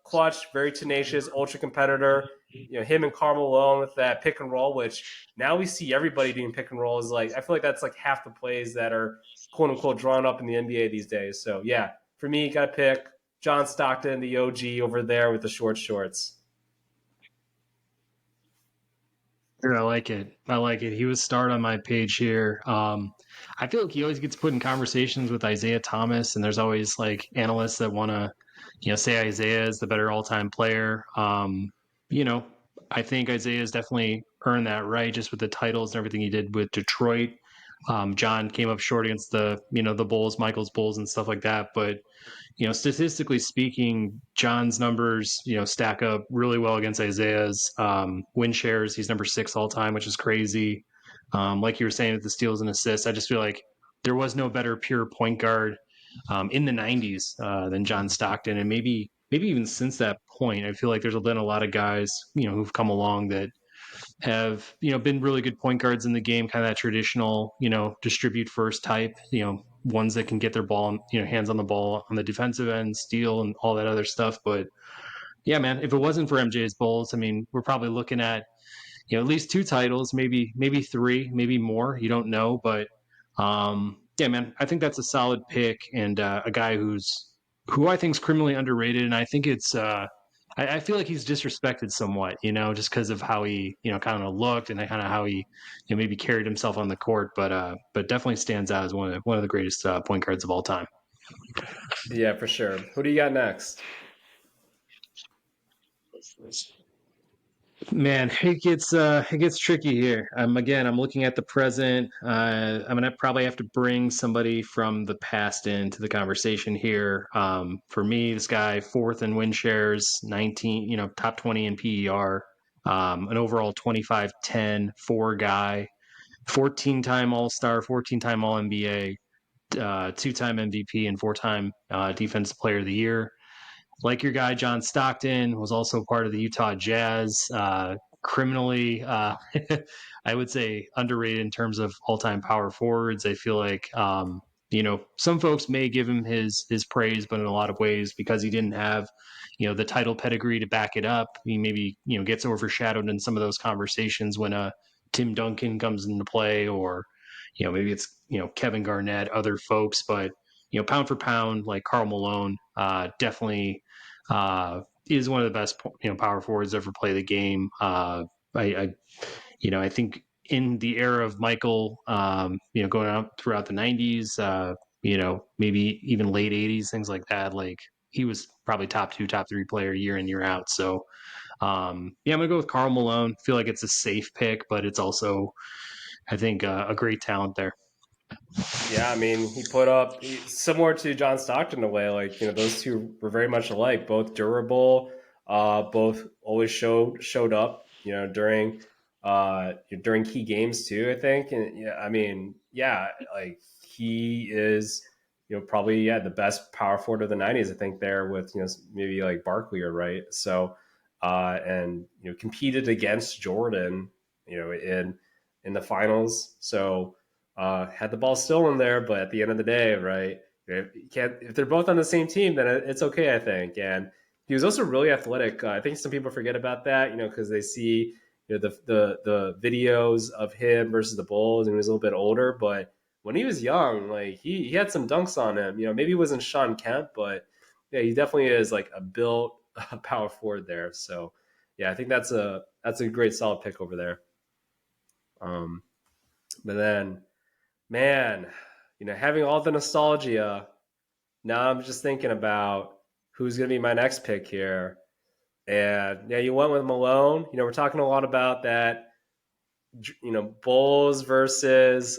clutch, very tenacious, ultra competitor. Him and Karl Malone with that pick and roll, which now we see everybody doing pick and roll. Is like I feel like that's like half the plays that are quote unquote drawn up in the NBA these days. So yeah, for me, got to pick John Stockton, the OG over there with the short shorts.
Sure, I like it. I like it. He was starred on my page here. I feel like he always gets put in conversations with Isaiah Thomas, and there's always like analysts that want to, say Isaiah is the better all-time player. You know, I think Isaiah has definitely earned that right, just with the titles and everything he did with Detroit. John came up short against the Bulls, Michael's Bulls, and stuff like that, but statistically speaking, John's numbers, stack up really well against Isaiah's win shares. He's number 6 all time, which is crazy. Like you were saying with the steals and assists, I just feel like there was no better pure point guard in the '90s than John Stockton, and maybe even since that point, I feel like there's been a lot of guys who've come along that have been really good point guards in the game, kind of that traditional distribute first type, ones that can get their ball, hands on the ball on the defensive end, steal and all that other stuff. But yeah, man, if it wasn't for MJ's Bulls, I mean, we're probably looking at at least 2 titles, maybe 3, maybe more. You don't know, but yeah, man, I think that's a solid pick and a guy who I think is criminally underrated, and I think it's. I feel like he's disrespected somewhat, just because of how he, kind of looked and kind of how he, maybe carried himself on the court. But definitely stands out as one of the greatest point guards of all time.
Yeah, for sure. Who do you got next?
Man, it gets tricky here. I'm looking at the present. I'm gonna probably have to bring somebody from the past into the conversation here. For me, this guy fourth in win shares, 19, top 20 in PER, an overall 25-10 4 guy, 14-time All Star, 14-time All NBA, 2-time MVP, and 4-time Defensive Player of the Year. Like your guy John Stockton was also part of the Utah Jazz. Criminally, I would say underrated in terms of all-time power forwards. I feel like some folks may give him his praise, but in a lot of ways because he didn't have the title pedigree to back it up, he maybe gets overshadowed in some of those conversations when Tim Duncan comes into play, or maybe it's Kevin Garnett, other folks, but pound for pound, like Karl Malone, definitely is one of the best power forwards to ever play the game. I think in the era of Michael, going out throughout the '90s, maybe even late '80s, things like that. Like he was probably top 2, top 3 player year in year out. So yeah, I'm gonna go with Karl Malone. Feel like it's a safe pick, but it's also I think a great talent there.
Yeah, I mean, he put up similar to John Stockton in a way. Like those two were very much alike. Both durable, both always showed up. During key games too. I think, and yeah, I mean, yeah, like he is, probably the best power forward of the '90s. I think there with maybe like Barkley or right. So, and competed against Jordan, in the finals. So had the ball still in there, but at the end of the day, right? If they're both on the same team, then it's okay, I think. And he was also really athletic. I think some people forget about that, because they see the videos of him versus the Bulls, and he was a little bit older. But when he was young, like he had some dunks on him. Maybe he wasn't Sean Kemp, but yeah, he definitely is like a built power forward there. So yeah, I think that's a great solid pick over there. Um, but then man, having all the nostalgia, now I'm just thinking about who's going to be my next pick here. And yeah, you went with Malone. We're talking a lot about that, Bulls versus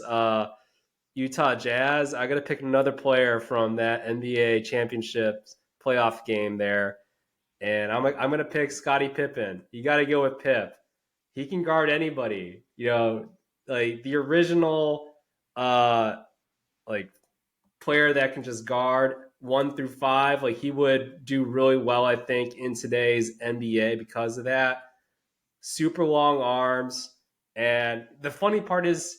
Utah Jazz. I got to pick another player from that NBA championship playoff game there. And I'm going to pick Scottie Pippen. You got to go with Pip. he can guard anybody. Like the original uh like player that can just guard 1 through 5. Like he would do really well, I think, in today's NBA because of that. Super long arms. And the funny part is,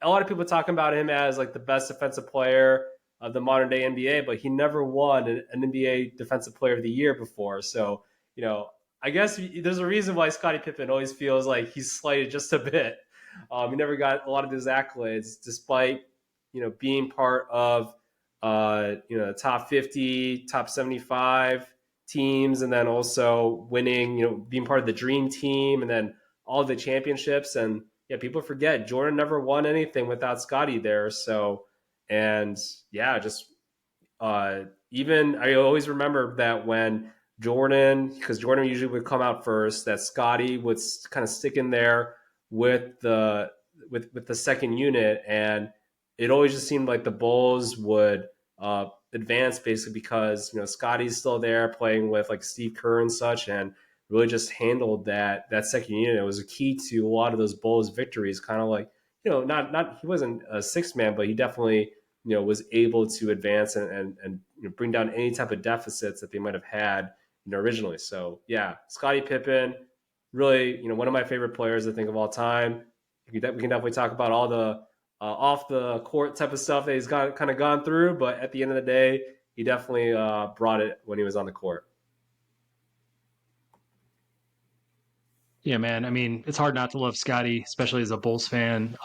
a lot of people talking about him as like the best defensive player of the modern day NBA, but he never won an NBA Defensive Player of the Year before. So, you know, I guess there's a reason why Scottie Pippen always feels like he's slighted just a bit. He never got a lot of his accolades, despite being part of the top 50, top 75 teams, and then also winning, being part of the dream team, and then all the championships. And yeah, people forget Jordan never won anything without Scotty there. So, and yeah, just even I always remember that when because Jordan usually would come out first, that Scotty would kind of stick in there with the second unit, and it always just seemed like the Bulls would advance basically because Scotty's still there playing with like Steve Kerr and such, and really just handled that second unit. It was a key to a lot of those Bulls victories. Kind of like not he wasn't a sixth man, but he definitely was able to advance and bring down any type of deficits that they might have had originally. So yeah, Scottie Pippen, really one of my favorite players I think of all time. We can definitely talk about all the off the court type of stuff that he's got kind of gone through, but at the end of the day, he definitely brought it when he was on the court.
Yeah, man. I mean, it's hard not to love Scotty, especially as a Bulls fan.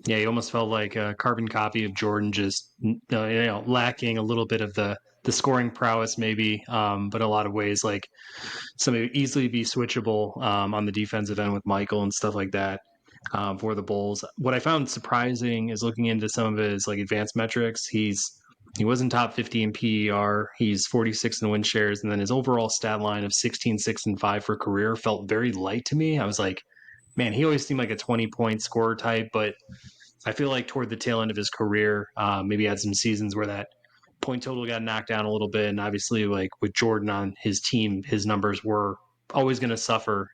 Yeah, he almost felt like a carbon copy of Jordan, just lacking a little bit of the scoring prowess, maybe, but in a lot of ways, like somebody would easily be switchable on the defensive end with Michael and stuff like that for the Bulls. What I found surprising is looking into some of his like advanced metrics. He wasn't top 50 in PER. He's 46 in win shares, and then his overall stat line of 16, 6, and 5 for career felt very light to me. I was like, man, he always seemed like a 20-point scorer type, but I feel like toward the tail end of his career, maybe had some seasons where that point total got knocked down a little bit. And obviously, like with Jordan on his team, his numbers were always going to suffer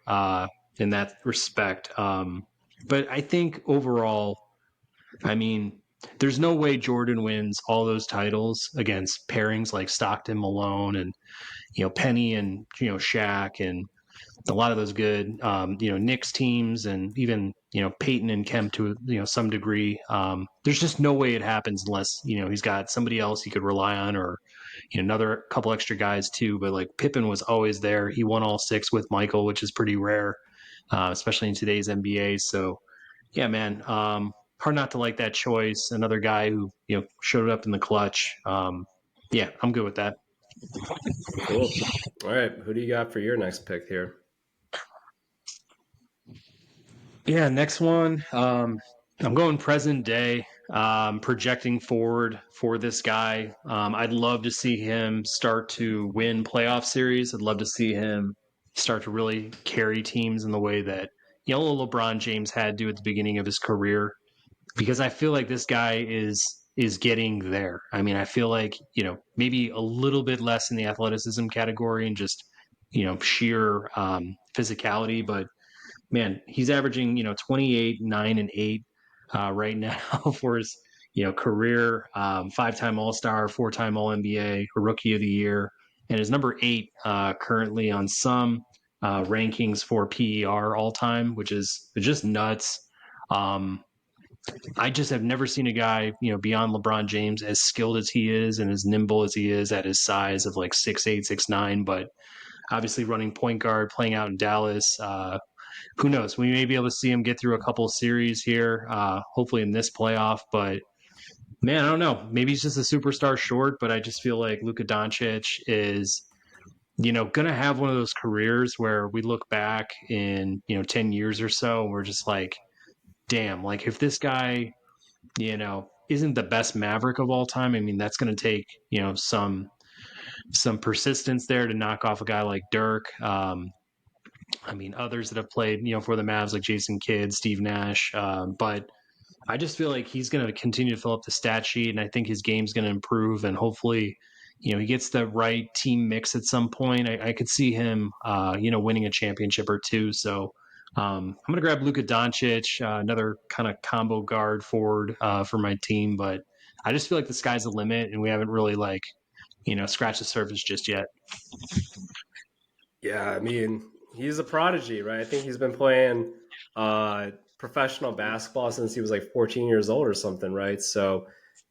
in that respect. But I think overall, I mean, there's no way Jordan wins all those titles against pairings like Stockton, Malone, and Penny and Shaq and a lot of those good, Knicks teams and even, Peyton and Kemp to, some degree. There's just no way it happens unless, he's got somebody else he could rely on or, another couple extra guys too. But like Pippen was always there. He won all six with Michael, which is pretty rare, especially in today's NBA. So, yeah, man, hard not to like that choice. Another guy who, showed up in the clutch. Yeah, I'm good with that.
Cool. All right, who do you got for your next pick here?
Yeah, next one. I'm going present day, projecting forward for this guy. I'd love to see him start to win playoff series. I'd love to see him start to really carry teams in the way that LeBron James had to at the beginning of his career. Because I feel like this guy is getting there. I mean, I feel like maybe a little bit less in the athleticism category and just sheer physicality, but man, he's averaging 28, 9, and 8 right now for his career. 5-time All Star, 4-time All NBA, Rookie of the Year, and his number 8 currently on some rankings for PER all time, which is just nuts. Um, I just have never seen a guy, beyond LeBron James as skilled as he is and as nimble as he is at his size of like 6'8", 6'9", but obviously running point guard, playing out in Dallas. Who knows? We may be able to see him get through a couple of series here, hopefully in this playoff. But man, I don't know. Maybe he's just a superstar short, but I just feel like Luka Doncic is, going to have one of those careers where we look back in, 10 years or so, and we're just like, damn, like if this guy, isn't the best Maverick of all time, I mean, that's going to take, some persistence there to knock off a guy like Dirk. I mean, others that have played, for the Mavs like Jason Kidd, Steve Nash. But I just feel like he's going to continue to fill up the stat sheet, and I think his game's going to improve, and hopefully, he gets the right team mix at some point. I could see him, winning a championship or two. So I'm gonna grab Luka Doncic, another kind of combo guard forward for my team, but I just feel like the sky's the limit, and we haven't really like scratched the surface just yet.
Yeah, I mean, he's a prodigy, right? I think he's been playing professional basketball since he was like 14 years old or something, right? So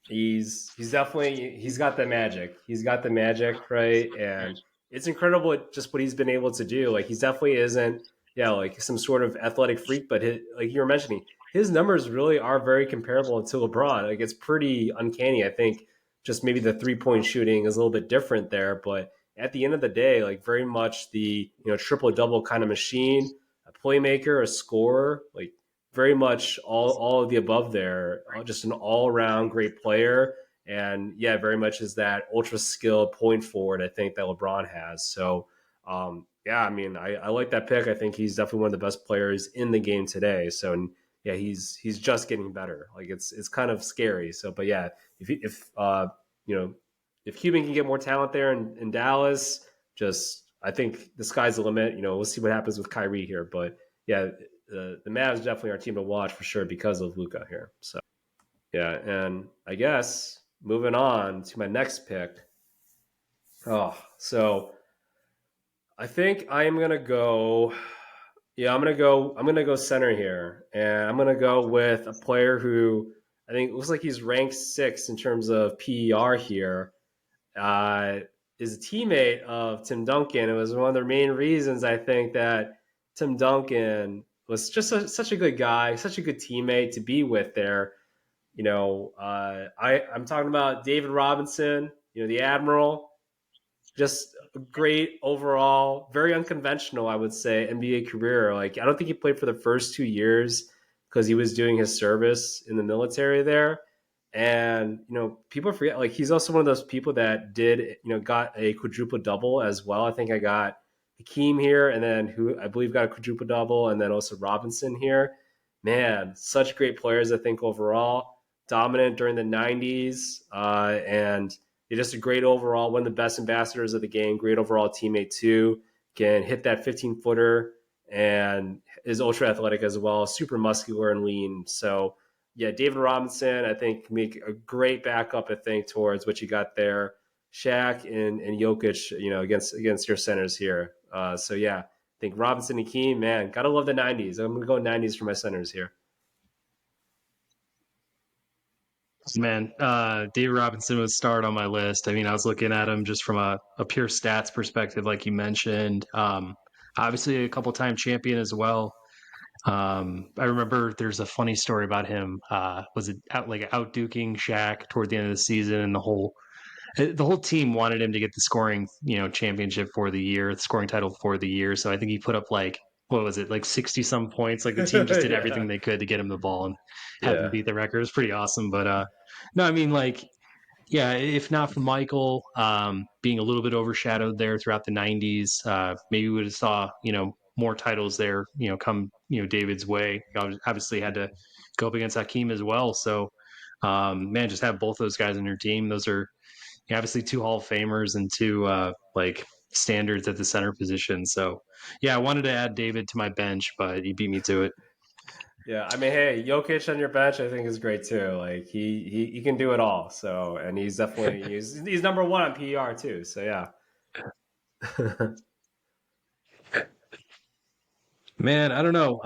he's definitely he's got the magic. He's got the magic, right? And it's incredible just what he's been able to do. Like he's definitely isn't, yeah, like some sort of athletic freak, but like you were mentioning, his numbers really are very comparable to LeBron. Like it's pretty uncanny. I think just maybe the 3-point shooting is a little bit different there, but at the end of the day, like very much the triple double kind of machine, a playmaker, a scorer, like very much all of the above there. Just an all around great player, and yeah, very much is that ultra skilled point forward. I think that LeBron has. So yeah, I mean, I like that pick. I think he's definitely one of the best players in the game today. So and yeah, he's just getting better. Like it's kind of scary. So, but yeah, if you know if Cuban can get more talent there in Dallas, just I think the sky's the limit. We'll see what happens with Kyrie here, but yeah, the Mavs definitely are a team to watch for sure because of Luka here. So yeah, and I guess moving on to my next pick. Oh, so I think I am gonna go. Yeah, I'm gonna go center here, and I'm gonna go with a player who I think looks like he's ranked sixth in terms of PER here. uh, is a teammate of Tim Duncan. It was one of the main reasons I think that Tim Duncan was just such a good guy, such a good teammate to be with there. I'm talking about David Robinson, the Admiral, just a great overall, very unconventional, I would say, NBA career. Like, I don't think he played for the first 2 years because he was doing his service in the military there. And, people forget, like, he's also one of those people that got a quadruple double as well. I think I got Hakeem here, and then who I believe got a quadruple double, and then also Robinson here. Man, such great players, I think, overall. Dominant during the 90s. And just a great overall, one of the best ambassadors of the game, great overall teammate too. Can hit that 15-footer and is ultra athletic as well, super muscular and lean. So yeah, David Robinson, I think make a great backup, I think, towards what you got there. Shaq and Jokic, against your centers here. So yeah, I think Robinson and Keem, man, gotta love the 90s. I'm gonna go 90s for my centers here.
Man, Dave Robinson would start on my list. I mean, I was looking at him just from a pure stats perspective, like you mentioned. Obviously, a couple time champion as well. I remember there's a funny story about him. Was it out duking Shaq toward the end of the season, and the whole team wanted him to get the scoring, championship for the year, the scoring title for the year. So I think he put up like what was it, like 60 some points. Like the team just did
Yeah,
everything they could to get him the ball and have him
yeah.
beat the record. It was pretty awesome. But no, I mean like yeah, if not for Michael being a little bit overshadowed there throughout the 90s, maybe we would have saw, more titles there, come, David's way. Obviously had to go up against Hakeem as well. So, man, just have both those guys on your team. Those are obviously two Hall of Famers and two, like, standards at the center position. So, yeah, I wanted to add David to my bench, but he beat me to it.
Yeah, I mean, hey, Jokic on your bench, I think is great too. Like he can do it all. So, and he's definitely he's number one on PER too. So yeah.
Man, I don't know.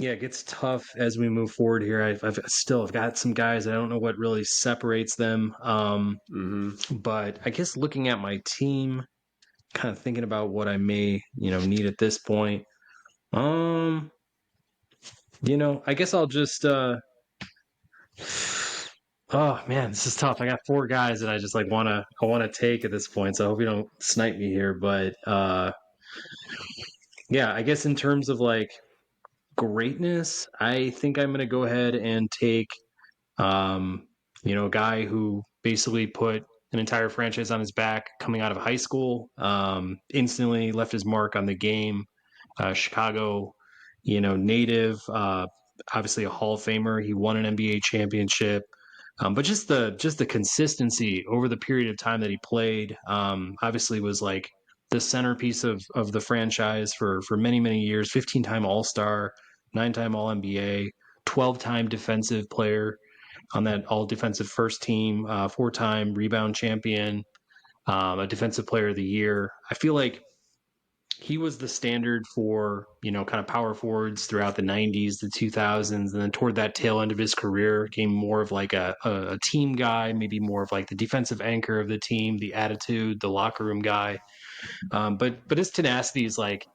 Yeah, it gets tough as we move forward here. I've got some guys. I don't know what really separates them.
hmm
But I guess looking at my team, kind of thinking about what I may, need at this point. Um, I guess I'll just oh man, this is tough. I got four guys that I just like wanna take at this point. So I hope you don't snipe me here. But yeah, I guess in terms of like greatness, I think I'm gonna go ahead and take Um, a guy who basically put an entire franchise on his back coming out of high school, instantly left his mark on the game. Chicago, native, obviously a Hall of Famer. He won an NBA championship. But just the consistency over the period of time that he played, obviously was like the centerpiece of the franchise for many many years. 15-time All-Star, 9-time All NBA, 12-time defensive player on that All Defensive First Team, 4-time rebound champion, a Defensive Player of the Year. I feel like he was the standard for kind of power forwards throughout the 90s, the 2000s, and then toward that tail end of his career came more of like a team guy, maybe more of like the defensive anchor of the team, the attitude, the locker room guy. But his tenacity is like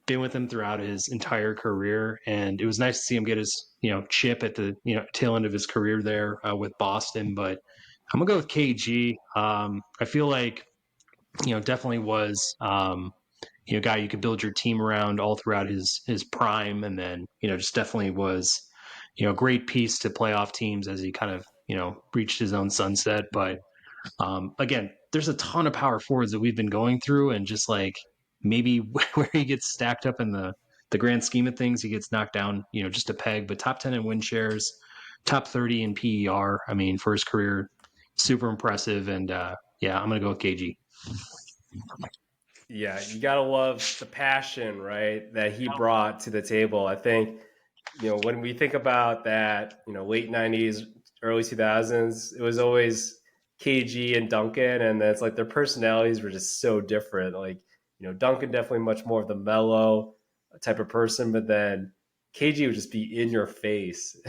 been with him throughout his entire career, and it was nice to see him get his chip at the tail end of his career there with Boston. But I'm gonna go with KG. I feel like definitely was guy you could build your team around all throughout his prime, and then just definitely was a great piece to playoff teams as he kind of reached his own sunset. But again, there's a ton of power forwards that we've been going through, and just like maybe where he gets stacked up in the grand scheme of things, he gets knocked down, just a peg. But top 10 in win shares, top 30 in PER. I mean, for his career, super impressive. And yeah, I'm gonna go with KG.
Yeah, you gotta love the passion, right, that he brought to the table. I think, when we think about that, late '90s, early 2000s, it was always KG and Duncan, and it's like their personalities were just so different. Like, Duncan definitely much more of the mellow type of person, but then KG would just be in your face,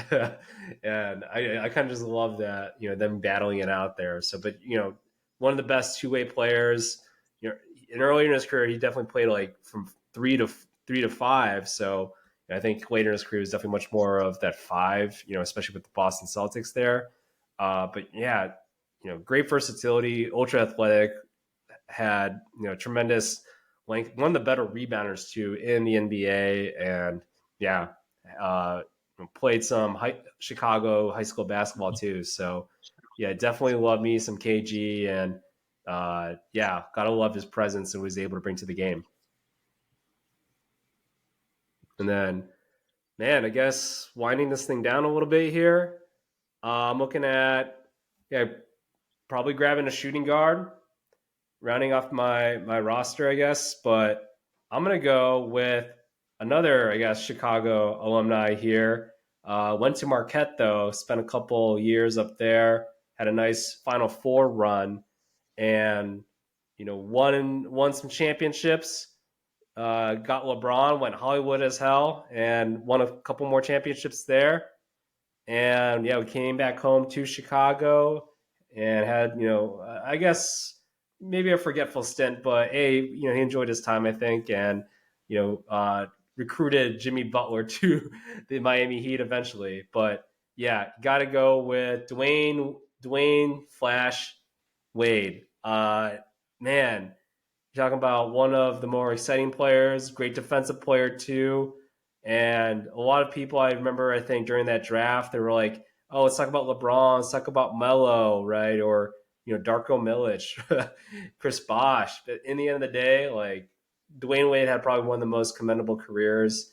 and I kind of just love that, them battling it out there. So, but one of the best two way players. And earlier in his career, he definitely played like from 3 to 5. So I think later in his career was definitely much more of that 5, especially with the Boston Celtics there. But yeah, great versatility, ultra athletic, had tremendous length, one of the better rebounders too in the NBA, and yeah, uh, played some Chicago high school basketball too. So yeah, definitely love me some KG, and yeah, gotta love his presence and was able to bring to the game. And then, man, I guess winding this thing down a little bit here. I'm looking at, yeah, probably grabbing a shooting guard, rounding off my roster, I guess. But I'm gonna go with another, I guess, Chicago alumni here. Went to Marquette though, spent a couple years up there, had a nice Final Four run, and won some championships. Got LeBron, went Hollywood as hell, and won a couple more championships there. And yeah, we came back home to Chicago and had, I guess maybe a forgetful stint, but he enjoyed his time, I think, and recruited Jimmy Butler to the Miami Heat eventually. But yeah, got to go with Dwayne Flash Wade. Man, you're talking about one of the more exciting players, great defensive player too. And a lot of people I remember, I think during that draft, they were like, "Oh, let's talk about LeBron, let's talk about Melo, right?" Or Darko Milic, Chris Bosh. But in the end of the day, like Dwayne Wade had probably one of the most commendable careers,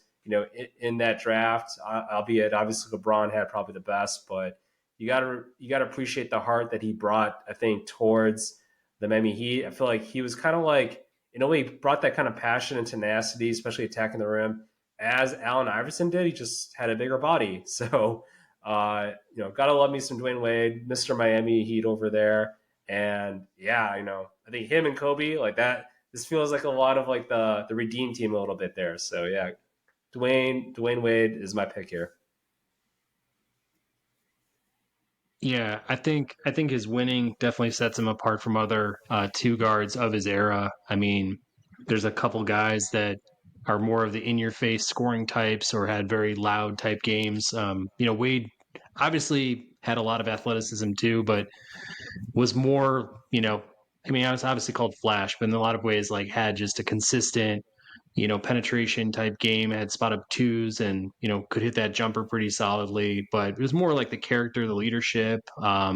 in that draft. Albeit obviously LeBron had probably the best, but you gotta appreciate the heart that he brought, I think, towards the Miami Heat. I feel like he was kind of like, in a way, brought that kind of passion and tenacity, especially attacking the rim, as Allen Iverson did. He just had a bigger body. So, gotta love me some Dwayne Wade, Mr. Miami Heat over there. And yeah, I think him and Kobe, like that, this feels like a lot of like the redeem team a little bit there. So yeah, Dwayne Wade is my pick here.
Yeah, I think his winning definitely sets him apart from other two guards of his era. I mean, there's a couple guys that are more of the in-your-face scoring types or had very loud type games. Wade obviously had a lot of athleticism too, but was more, I mean, I was obviously called Flash, but in a lot of ways, like had just a consistent, penetration type game, had spot up twos and, could hit that jumper pretty solidly. But it was more like the character, the leadership,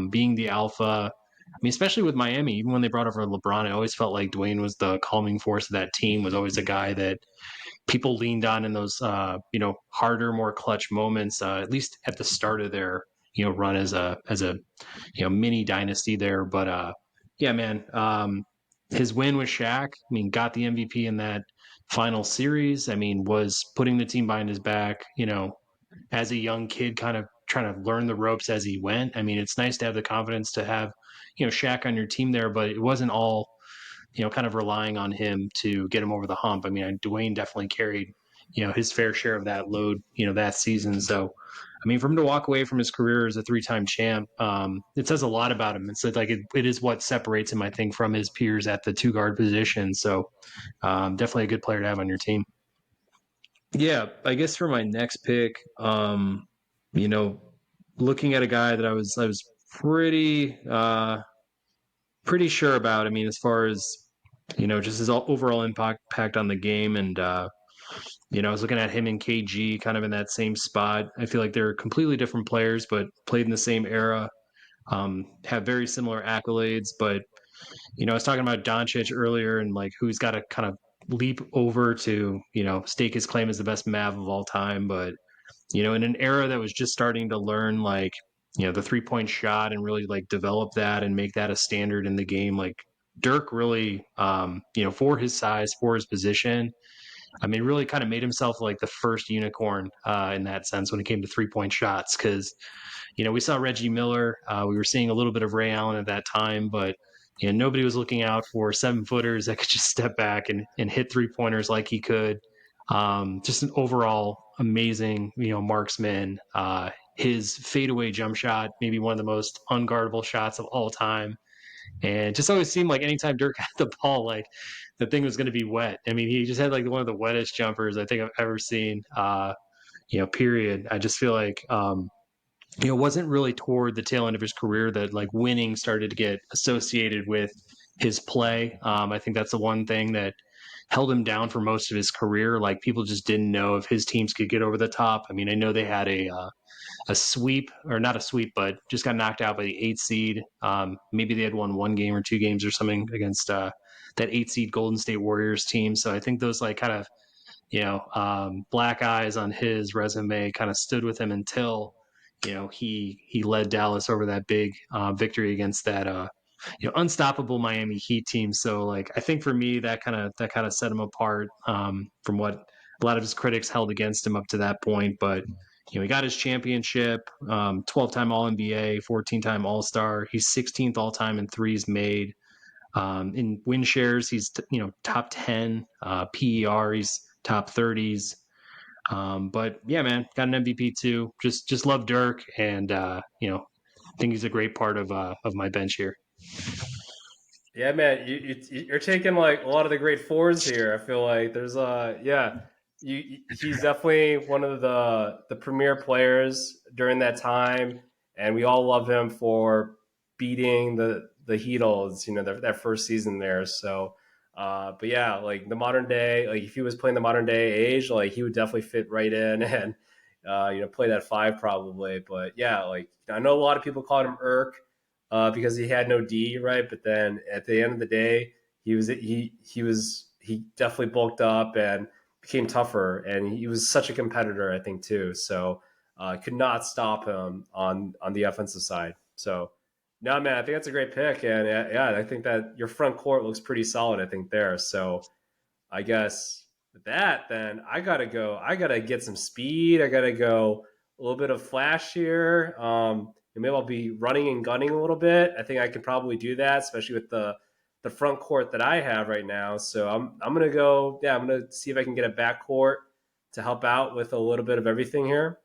being the alpha. I mean, especially with Miami, even when they brought over LeBron, I always felt like Dwayne was the calming force of that team, was always a guy that people leaned on in those, harder, more clutch moments, at least at the start of their, run as a mini dynasty there. But yeah, man. his win with Shaq, I mean, got the MVP in that final series. I mean, was putting the team behind his back, as a young kid, kind of trying to learn the ropes as he went. I mean, it's nice to have the confidence to have, Shaq on your team there, but it wasn't all, kind of relying on him to get him over the hump. I mean, Dwayne definitely carried, his fair share of that load, that season. So, I mean, for him to walk away from his career as a three-time champ, it says a lot about him. It's like it is what separates him, I think, from his peers at the two guard position. So, definitely a good player to have on your team. Yeah, I guess for my next pick, you know, looking at a guy that I was pretty sure about. I mean, as far as just his overall impact on the game, and I was looking at him and KG kind of in that same spot. I feel like they're completely different players, but played in the same era. Have very similar accolades, but I was talking about Doncic earlier, and like who's got to kind of leap over to stake his claim as the best Mav of all time, but in an era that was just starting to learn like the 3-point shot and really like develop that and make that a standard in the game, like Dirk really for his size, for his position, I mean really kind of made himself like the first unicorn in that sense when it came to 3-point shots, because we saw Reggie Miller, we were seeing a little bit of Ray Allen at that time, but nobody was looking out for 7-footers that could just step back and hit 3-pointers like he could. Just an overall amazing, marksman. His fadeaway jump shot, maybe one of the most unguardable shots of all time. And just always seemed like anytime Dirk had the ball, like the thing was going to be wet. I mean, he just had like one of the wettest jumpers I think I've ever seen, period. I just feel like, wasn't really toward the tail end of his career that like winning started to get associated with his play. I think that's the one thing that held him down for most of his career. Like people just didn't know if his teams could get over the top. I mean, I know they had a sweep, or not a sweep, but just got knocked out by the 8 seed. Maybe they had won one game or 2 games or something against that 8 seed Golden State Warriors team. So I think those like kind of black eyes on his resume kind of stood with him until he led Dallas over that big victory against that unstoppable Miami Heat team. So like I think for me that kind of set him apart from what a lot of his critics held against him up to that point. But he got his championship, 12-time All NBA, 14-time All Star. He's 16th all time in threes made. In win shares, he's top 10. PER, he's top 30s. But yeah, man, got an MVP too. Just love Dirk, and think he's a great part of my bench here.
Yeah, man, you're taking like a lot of the great fours here. I feel like there's yeah, he's definitely one of the premier players during that time, and we all love him for beating the Heatles, that first season there. So, but yeah, like the modern day, like if he was playing the modern day age, like he would definitely fit right in and play that five probably. But yeah, like I know a lot of people called him Irk because he had no D, right? But then at the end of the day, he definitely bulked up and became tougher, and he was such a competitor, I think too. So could not stop him on the offensive side. So no, man, I think that's a great pick, and yeah, I think that your front court looks pretty solid. I think there. So I guess with that, then I gotta go. I gotta get some speed. I gotta go a little bit of flash here. And maybe I'll be running and gunning a little bit. I think I can probably do that, especially with the front court that I have right now. So I'm gonna go. Yeah, I'm gonna see if I can get a back court to help out with a little bit of everything here.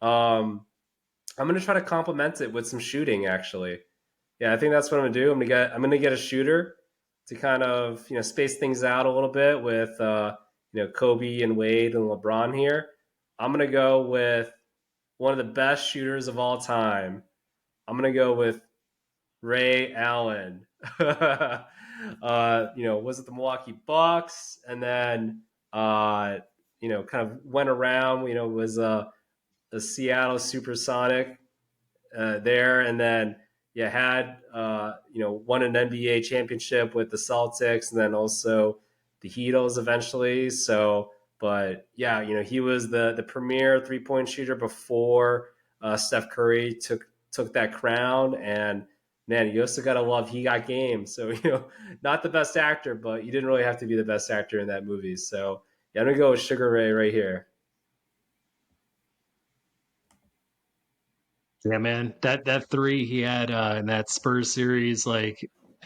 Um, I'm gonna try to complement it with some shooting. Actually, yeah, I think that's what I'm gonna do. I'm gonna get a shooter to kind of space things out a little bit with Kobe and Wade and LeBron here. I'm gonna go with one of the best shooters of all time. I'm gonna go with Ray Allen. Was it the Milwaukee Bucks, and then kind of went around. Was a Seattle Supersonic there, and then you had won an NBA championship with the Celtics, and then also the Heatles eventually. So, but yeah, he was the premier 3-point shooter before Steph Curry took that crown, and man, you also gotta love He Got Game. So not the best actor, but you didn't really have to be the best actor in that movie. So yeah, I'm gonna go with Sugar Ray right here.
Yeah, man, that three he had in that Spurs series, like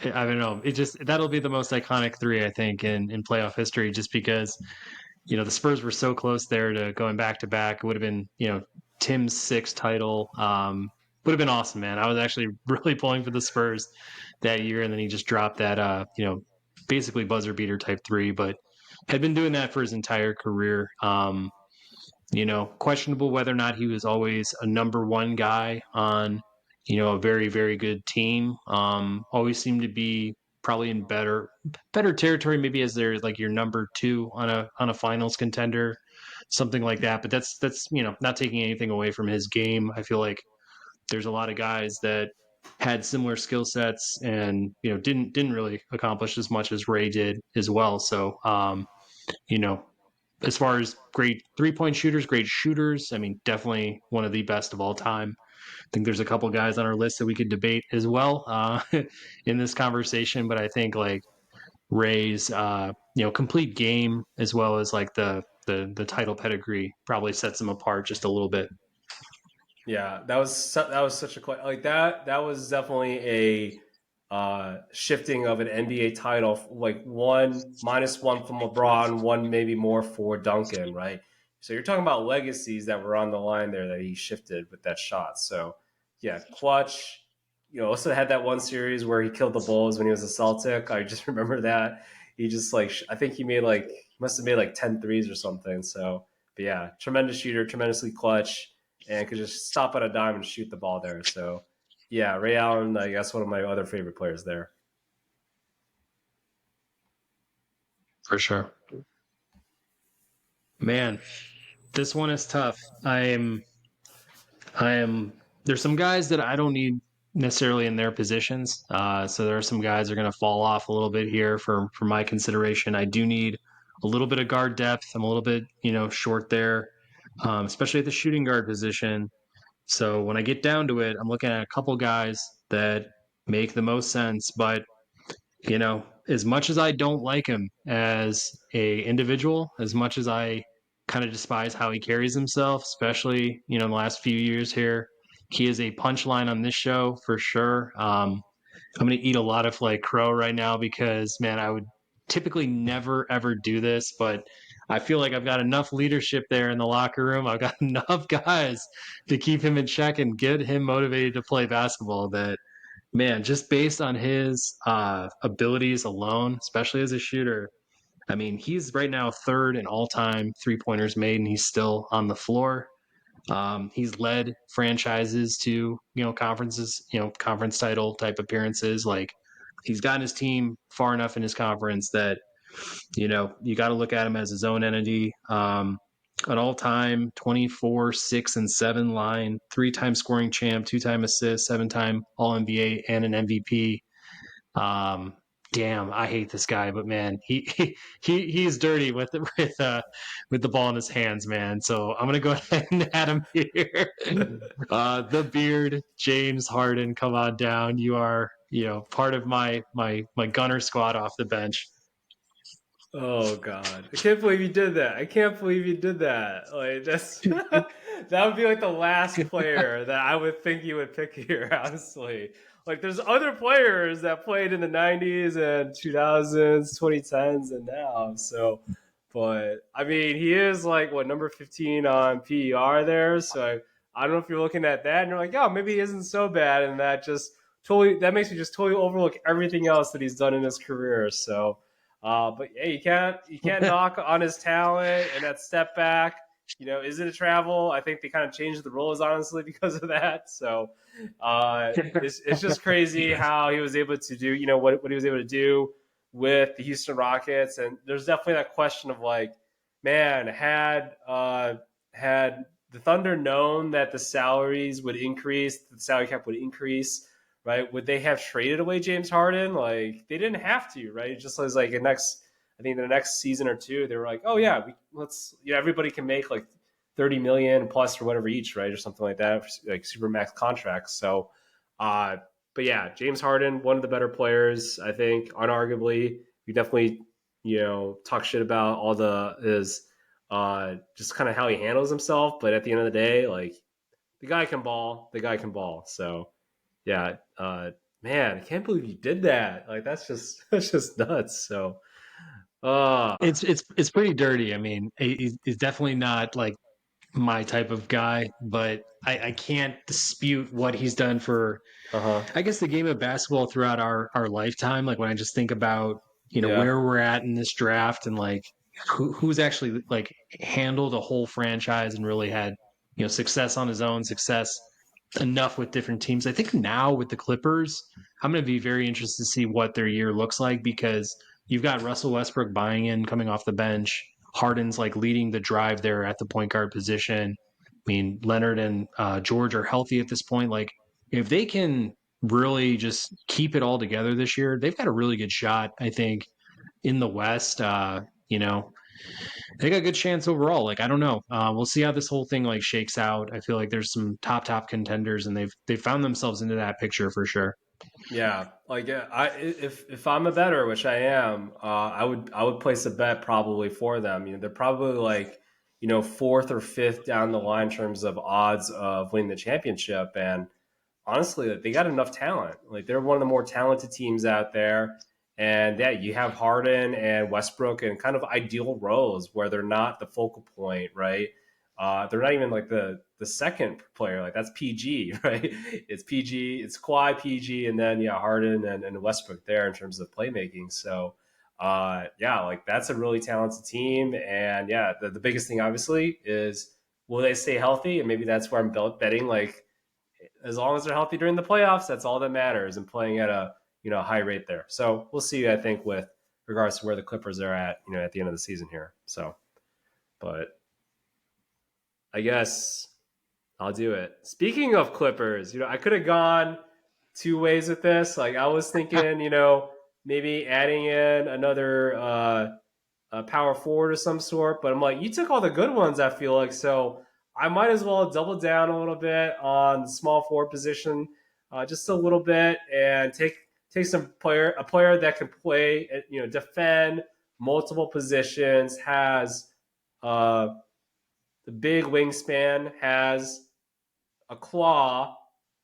I don't know, it just that'll be the most iconic three I think in playoff history, just because the Spurs were so close there to going back to back. It would have been Tim's sixth title. Would have been awesome, man. I was actually really pulling for the Spurs that year, and then he just dropped that basically buzzer beater type three, but had been doing that for his entire career. Questionable whether or not he was always a number one guy on, a very, very good team. Always seemed to be probably in better territory, maybe as they're like your number two on a finals contender, something like that. But that's not taking anything away from his game. I feel like there's a lot of guys that had similar skill sets and didn't really accomplish as much as Ray did as well. So you know as far as great 3-point shooters, great shooters, I mean, definitely one of the best of all time. I think there's a couple guys on our list that we could debate as well in this conversation, but I think like Ray's, complete game as well as like the title pedigree probably sets him apart just a little bit.
Yeah, that was such a like that was definitely a shifting of an NBA title, like one minus one from LeBron, one maybe more for Duncan, right? So you're talking about legacies that were on the line there that he shifted with that shot. So yeah, clutch. Also had that one series where he killed the Bulls when he was a Celtic. I just remember that he just like I think he must have made like 10 threes or something. So, but yeah, tremendous shooter, tremendously clutch, and could just stop at a dime and shoot the ball there. So yeah, Ray Allen, I guess one of my other favorite players there.
For sure. Man, this one is tough. I am. There's some guys that I don't need necessarily in their positions. So there are some guys that are going to fall off a little bit here for my consideration. I do need a little bit of guard depth. I'm a little bit short there, especially at the shooting guard position. So when I get down to it, I'm looking at a couple guys that make the most sense. But as much as I don't like him as a individual, as much as I kind of despise how he carries himself, especially in the last few years here, he is a punchline on this show for sure. I'm gonna eat a lot of like crow right now because man, I would typically never ever do this, but I feel like I've got enough leadership there in the locker room. I've got enough guys to keep him in check and get him motivated to play basketball that man, just based on his abilities alone, especially as a shooter, I mean, he's right now third in all time 3 pointers made, and he's still on the floor. He's led franchises to conferences, conference title type appearances. Like he's gotten his team far enough in his conference that you got to look at him as his own entity. An all-time 24, 6, and 7 line, 3-time scoring champ, 2-time assist, 7-time All NBA, and an MVP. Um, damn, I hate this guy, but man, he's dirty with the ball in his hands, man. So I'm gonna go ahead and add him here. The beard, James Harden, come on down. You are part of my gunner squad off the bench.
Oh God, I can't believe you did that. I can't believe you did that. Like that's that would be like the last player that I would think you would pick here. Honestly, like there's other players that played in the '90s and 2000s, 2010s, and now. So, but I mean, he is like what number 15 on PER there. So I don't know if you're looking at that and you're like, oh, maybe he isn't so bad, and that makes me just totally overlook everything else that he's done in his career. So. But yeah, you can't knock on his talent and that step back. Is it a travel? I think they kind of changed the rules honestly because of that. So it's just crazy how he was able to do what he was able to do with the Houston Rockets. And there's definitely that question of like, man, had the Thunder known that the salaries would increase, the salary cap would increase, right? Would they have traded away James Harden? Like they didn't have to, right? It just was like I think the next season or two, they were like, oh yeah, let's everybody can make like 30 million plus or whatever each, right, or something like that, like super max contracts. So But yeah, James Harden, one of the better players, I think, unarguably. You definitely, talk shit about all the his just kind of how he handles himself, but at the end of the day, like the guy can ball. The guy can ball. So yeah, man, I can't believe you did that. Like that's just that's just nuts. So uh
It's pretty dirty. I mean, he's definitely not like my type of guy, but I can't dispute what he's done for,
uh-huh.
I guess, the game of basketball throughout our lifetime. Like when I just think about,
Yeah.
where we're at in this draft and like who's actually like handled a whole franchise and really had, success on his own, success enough with different teams. I think now with the Clippers, I'm going to be very interested to see what their year looks like because you've got Russell Westbrook buying in, coming off the bench. Harden's like leading the drive there at the point guard position. I mean, Leonard and George are healthy at this point. Like, if they can really just keep it all together this year, they've got a really good shot, I think, in the West. They got a good chance overall. Like, I don't know. We'll see how this whole thing like shakes out. I feel like there's some top contenders, and they've found themselves into that picture for sure.
Yeah, like I if I'm a bettor, which I am, I would place a bet probably for them. They're probably like fourth or fifth down the line in terms of odds of winning the championship, and honestly, like, they got enough talent. Like they're one of the more talented teams out there. And yeah, you have Harden and Westbrook in kind of ideal roles where they're not the focal point, right? They're not even like the second player. Like that's PG, right? It's PG, it's Kawhi, PG, and then yeah, Harden and Westbrook there in terms of playmaking. So yeah, like that's a really talented team. And yeah, the biggest thing obviously is will they stay healthy? And maybe that's where I'm betting like as long as they're healthy during the playoffs, that's all that matters, and playing at a high rate there. So we'll see. I think with regards to where the Clippers are at, at the end of the season here. So, but I guess I'll do it. Speaking of Clippers, I could have gone two ways with this. Like I was thinking, maybe adding in another a power forward of some sort. But I'm like, you took all the good ones, I feel like. So I might as well double down a little bit on the small forward position, just a little bit, and take a player that can play, defend multiple positions, has uh, the big wingspan, has a claw,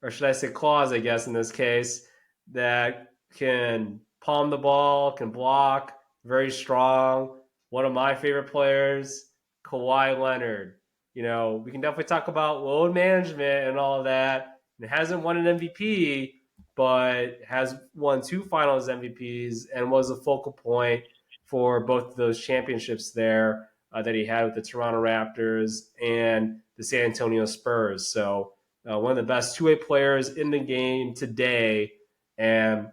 or should I say claws, I guess, in this case, that can palm the ball, can block, very strong. One of my favorite players, Kawhi Leonard. We can definitely talk about load management and all of that. It hasn't won an MVP, but has won two finals MVPs and was a focal point for both of those championships there that he had with the Toronto Raptors and the San Antonio Spurs. So one of the best two-way players in the game today, and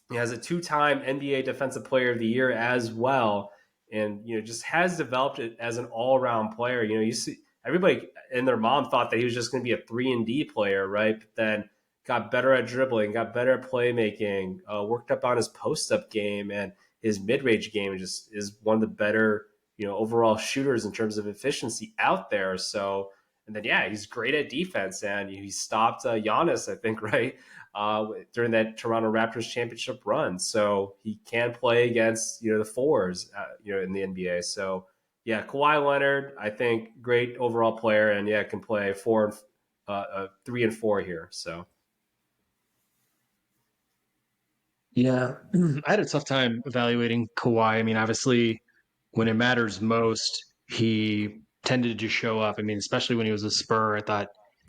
he has a two-time NBA Defensive Player of the Year as well, and just has developed it as an all-around player. You see everybody and their mom thought that he was just going to be a 3-and-D player, right? But then got better at dribbling, got better at playmaking, worked up on his post-up game and his mid-range game. Just is one of the better overall shooters in terms of efficiency out there. So and then, yeah, he's great at defense, and he stopped Giannis, I think, right, during that Toronto Raptors championship run. So he can play against, the fours, in the NBA. So, yeah, Kawhi Leonard, I think, great overall player, and, yeah, can play 3 and 4 here. So,
Yeah, I had a tough time evaluating Kawhi. I mean, obviously, when it matters most, he tended to show up. I mean, especially when he was a Spur, I thought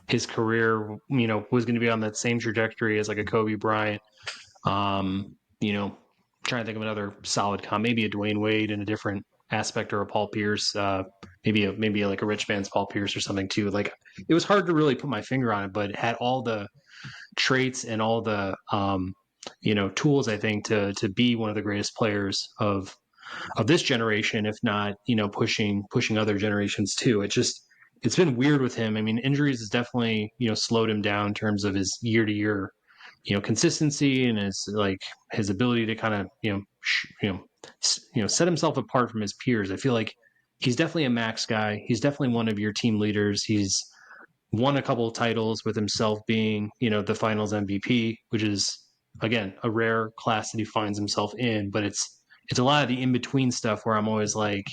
his career, was going to be on that same trajectory as like a Kobe Bryant. Um, you know, trying to think of another solid comp, maybe a Dwayne Wade in a different aspect, or a Paul Pierce, maybe like a rich man's Paul Pierce or something too. Like it was hard to really put my finger on it, but it had all the traits and all the tools, I think, to be one of the greatest players of this generation, if not, pushing other generations too. It's been weird with him. I mean, injuries has definitely, slowed him down in terms of his year to year, consistency, and his ability to kind of, set himself apart from his peers. I feel like he's definitely a max guy. He's definitely one of your team leaders. He's won a couple of titles with himself being, the finals MVP, which is again a rare class that he finds himself in. But it's a lot of the in between stuff where I'm always like,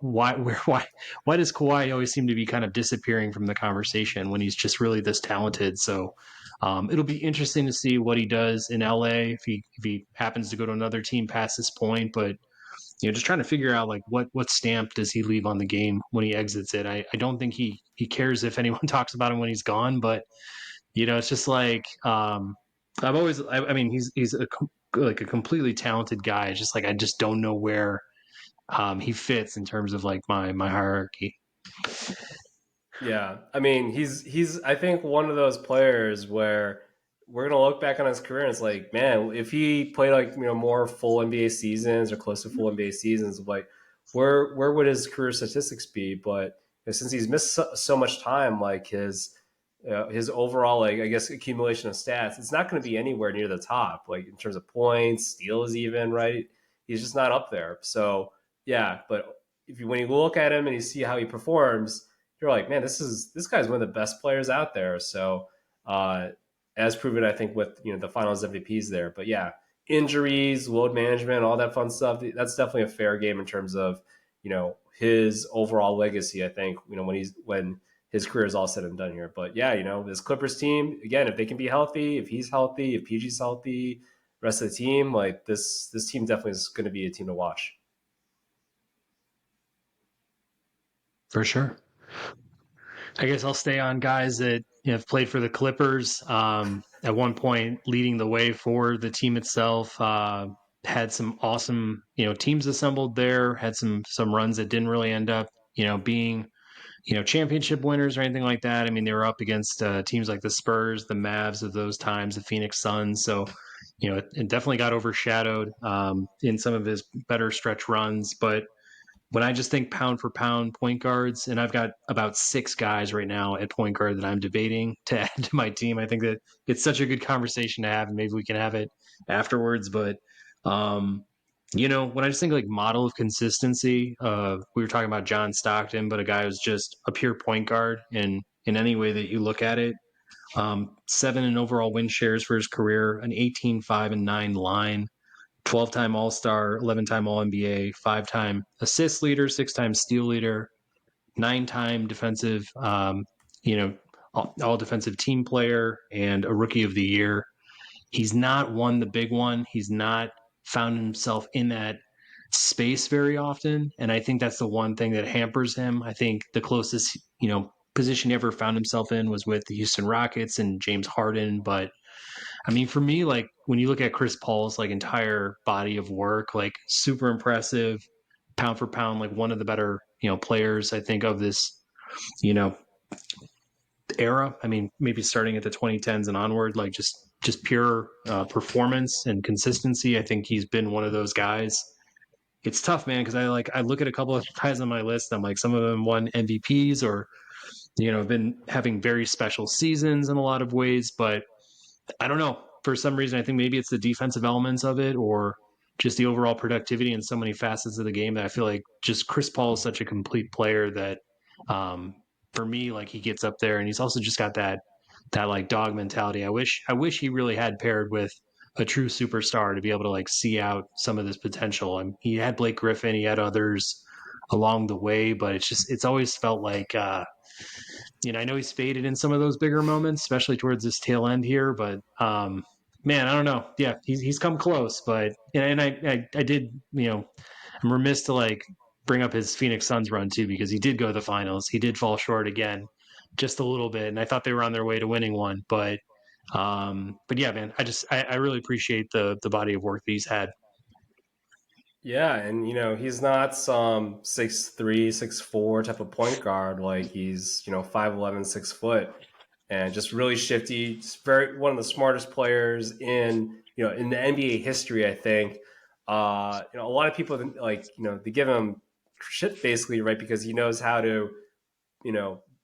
why does Kawhi always seem to be kind of disappearing from the conversation when he's just really this talented? So it'll be interesting to see what he does in LA if he happens to go to another team past this point. But just trying to figure out like what stamp does he leave on the game when he exits it. I don't think he cares if anyone talks about him when he's gone, but it's just like I mean he's like a completely talented guy. It's just like I just don't know where he fits in terms of like my hierarchy.
Yeah, I mean, he's I think one of those players where we're gonna look back on his career and it's like, man, if he played like more full NBA seasons or close to full NBA seasons, like where would his career statistics be? But since he's missed so much time, like his overall like I guess accumulation of stats, it's not going to be anywhere near the top, like in terms of points, steals, even right. He's just not up there. So yeah, but if you when you look at him and you see how he performs, you're like, man, this guy's one of the best players out there. So, uh, as proven, I think with the Finals MVPs there. But yeah, injuries, load management, all that fun stuff. That's definitely a fair game in terms of his overall legacy. I think when his career is all said and done here. But yeah, this Clippers team again, if they can be healthy, if he's healthy, if PG's healthy, rest of the team, like this team definitely is going to be a team to watch.
For sure. I guess I'll stay on guys that have played for the Clippers. At one point, leading the way for the team itself. Had some awesome, teams assembled there. Had some runs that didn't really end up, being, championship winners or anything like that. I mean, they were up against teams like the Spurs, the Mavs of those times, the Phoenix Suns. So, it definitely got overshadowed in some of his better stretch runs, but when I just think pound for pound point guards, and I've got about 6 guys right now at point guard that I'm debating to add to my team. I think that it's such a good conversation to have, and maybe we can have it afterwards. But when I just think like model of consistency, we were talking about John Stockton, but a guy who's just a pure point guard in any way that you look at it. 7 in overall win shares for his career, an 18-5-9 line, 12-time All-Star, 11-time All-NBA, 5-time assist leader, 6-time steal leader, 9-time defensive, all defensive team player, and a Rookie of the Year. He's not won the big one. He's not found himself in that space very often, and I think that's the one thing that hampers him. I think the closest, position he ever found himself in was with the Houston Rockets and James Harden, but I mean, for me, like when you look at Chris Paul's like entire body of work, like super impressive, pound for pound, like one of the better, players I think of this, you know, era. I mean, maybe starting at the 2010s and onward, like just pure performance and consistency. I think he's been one of those guys. It's tough, man, because I look at a couple of guys on my list. I'm like, some of them won MVPs or been having very special seasons in a lot of ways, but I don't know. For some reason, I think maybe it's the defensive elements of it or just the overall productivity in so many facets of the game that I feel like just Chris Paul is such a complete player that um, for me, like he gets up there and he's also just got that like dog mentality. I wish he really had paired with a true superstar to be able to like see out some of this potential. He had Blake Griffin, he had others along the way, but it's always felt like I know he's faded in some of those bigger moments, especially towards this tail end here. But man, I don't know. Yeah, he's come close, but and I did I'm remiss to like bring up his Phoenix Suns run too because he did go to the finals. He did fall short again, just a little bit, and I thought they were on their way to winning one. But yeah, man, I really appreciate the body of work that he's had.
Yeah, and he's not some 6'3", 6'4" type of point guard. Like he's 5'11", 6 foot, and just really shifty. Just very one of the smartest players in the NBA history. I think. A lot of people like they give him shit basically, right? Because he knows how to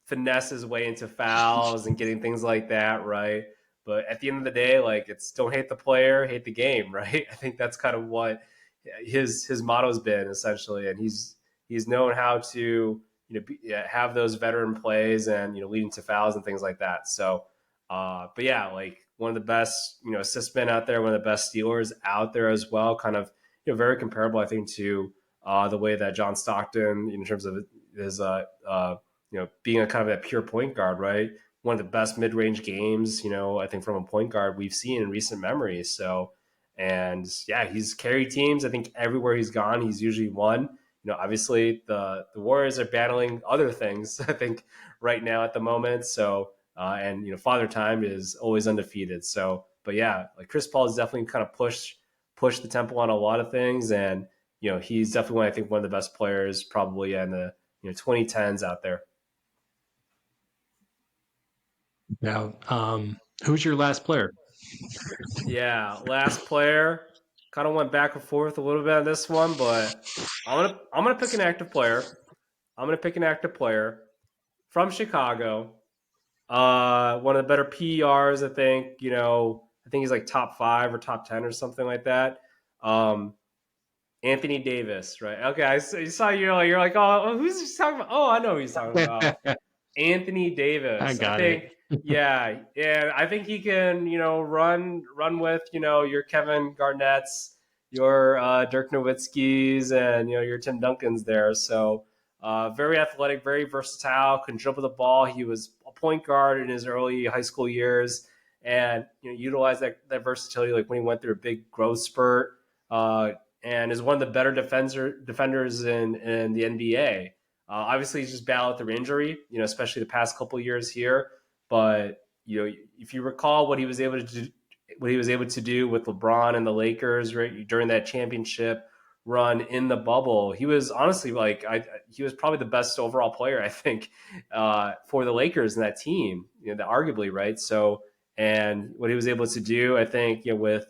finesse his way into fouls and getting things like that, right? But at the end of the day, like it's don't hate the player, hate the game, right? I think that's kind of what his motto's been essentially, and he's known how to have those veteran plays and leading to fouls and things like that. So, but yeah, like one of the best assist men out there, one of the best stealers out there as well. Kind of very comparable, I think, to the way that John Stockton, in terms of his being a kind of a pure point guard, right? One of the best mid-range games, I think from a point guard we've seen in recent memory. So, and yeah, he's carried teams. I think everywhere he's gone, he's usually won. Obviously the Warriors are battling other things, I think, right now at the moment. So, and Father Time is always undefeated. So, but yeah, like Chris Paul has definitely kind of pushed the tempo on a lot of things, and he's definitely, I think, one of the best players probably in the 2010s out there.
Now, who's your last player?
Yeah, last player. Kind of went back and forth a little bit on this one, but I'm gonna pick an active player. I'm gonna pick an active player from Chicago. One of the better PERs, I think. I think he's like top 5 or top 10 or something like that. Um, Anthony Davis, right? Okay, you saw you're like, oh, who's he talking about? Oh, I know who he's talking about. Anthony
I
Davis. I
got it.
think, yeah, and I think he can, run with, your Kevin Garnett's, your Dirk Nowitzki's, and your Tim Duncan's there. So, very athletic, very versatile, can dribble the ball. He was a point guard in his early high school years, and utilized that versatility, like when he went through a big growth spurt, uh, and is one of the better defenders in the NBA. Obviously, he's just battled through injury, especially the past couple of years here. But if you recall what he was able to do, with LeBron and the Lakers right during that championship run in the bubble, he was honestly he was probably the best overall player, I think, for the Lakers and that team, arguably, right. So, and what he was able to do, I think, with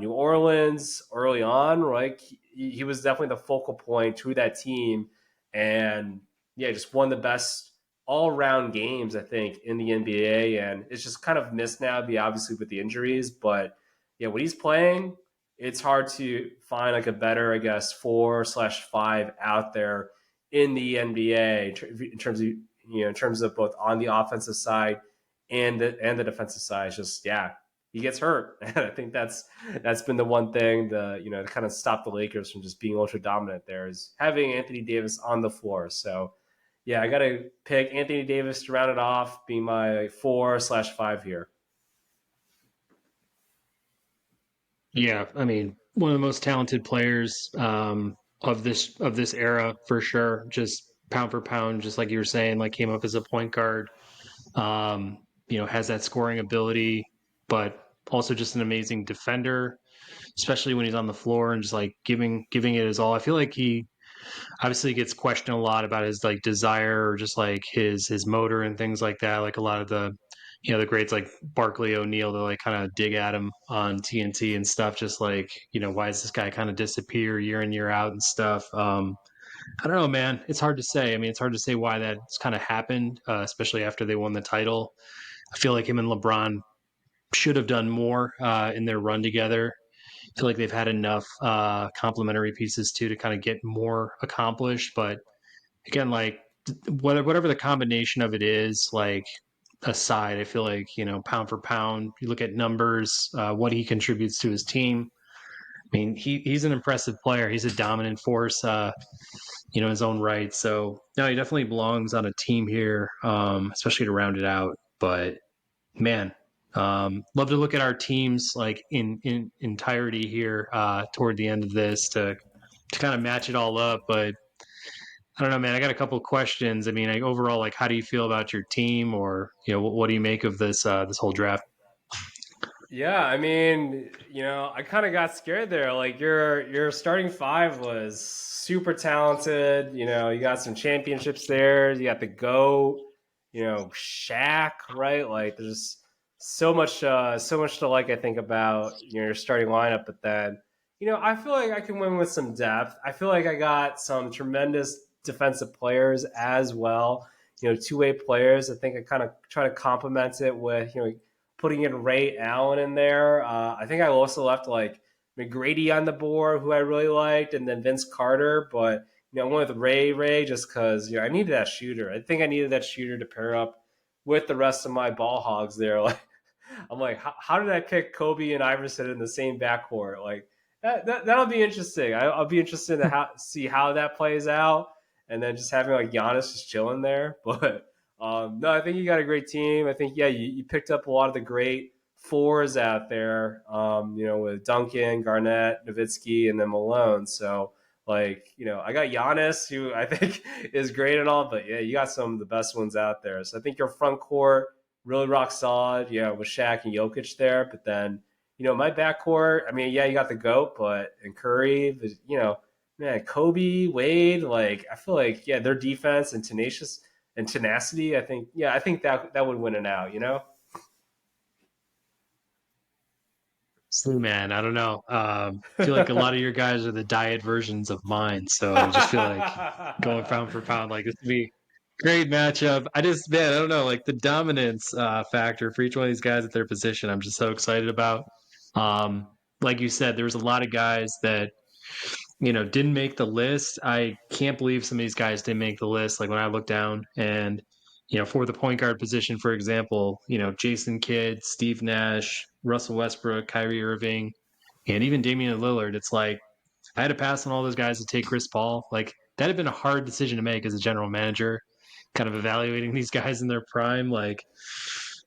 New Orleans early on, right, he was definitely the focal point to that team, and yeah, just one of the best all round games, I think, in the NBA. And it's just kind of missed now, obviously with the injuries. But yeah, when he's playing, it's hard to find like a better, I guess, 4/5 out there in the NBA in terms of in terms of both on the offensive side and the defensive side. It's just, yeah, he gets hurt, and I think that's been the one thing to kind of stop the Lakers from just being ultra dominant. There is having Anthony Davis on the floor. So yeah, I got to pick Anthony Davis to round it off, being my 4/5 here.
Yeah, I mean, one of the most talented players of this era for sure. Just pound for pound, just like you were saying, like came up as a point guard. Um, has that scoring ability, but also just an amazing defender, especially when he's on the floor and just like giving it his all. I feel like he obviously gets questioned a lot about his like desire or just like his motor and things like that. Like a lot of the greats like Barkley O'Neal, they like kind of dig at him on TNT and stuff, just like, why does this guy kind of disappear year in, year out and stuff? I don't know, man. It's hard to say. I mean, it's hard to say why that's kind of happened, especially after they won the title. I feel like him and LeBron should have done more in their run together. I feel like they've had enough complementary pieces too to kind of get more accomplished. But again, like whatever the combination of it is, like aside, I feel like pound for pound, you look at numbers, what he contributes to his team. I mean, he's an impressive player. He's a dominant force, in his own right. So no, he definitely belongs on a team here, especially to round it out. But man, love to look at our teams like in entirety here toward the end of this to kind of match it all up. But I don't know, man. I got a couple of questions. I mean, overall, like, how do you feel about your team, or what do you make of this whole draft?
Yeah, I mean, I kind of got scared there. Like your starting 5 was super talented. You got some championships there. You got the GOAT, Shaq, right? Like there's so much to like, I think, about your starting lineup. But then, I feel like I can win with some depth. I feel like I got some tremendous defensive players as well. Two-way players. I think I kind of try to complement it with putting in Ray Allen in there. I think I also left like McGrady on the board, who I really liked, and then Vince Carter. But I went with Ray just because I needed that shooter. I think I needed that shooter to pair up with the rest of my ball hogs there. Like I'm like, how did I pick Kobe and Iverson in the same backcourt? Like that'll be interesting. I'll be interested to see how that plays out, and then just having like Giannis just chilling there. But no, I think you got a great team. I think you picked up a lot of the great fours out there. With Duncan, Garnett, Nowitzki, and then Malone. So like, I got Giannis, who I think is great and all, but yeah, you got some of the best ones out there. So I think your front court really rock solid, with Shaq and Jokic there. But then, my backcourt, I mean, yeah, you got the GOAT, but and Curry, but, man, Kobe, Wade, like I feel like, yeah, their defense and tenacity, I think that would win it out.
See, man, I don't know. Feel like a lot of your guys are the diet versions of mine, so I just feel like going pound for pound, like this would be great matchup. Man, I don't know, like the dominance factor for each one of these guys at their position. I'm just so excited about. Um, like you said, there was a lot of guys that didn't make the list. I can't believe some of these guys didn't make the list. Like when I look down and, for the point guard position, for example, Jason Kidd, Steve Nash, Russell Westbrook, Kyrie Irving, and even Damian Lillard, it's like I had to pass on all those guys to take Chris Paul. Like that had been a hard decision to make as a general manager, kind of evaluating these guys in their prime. Like,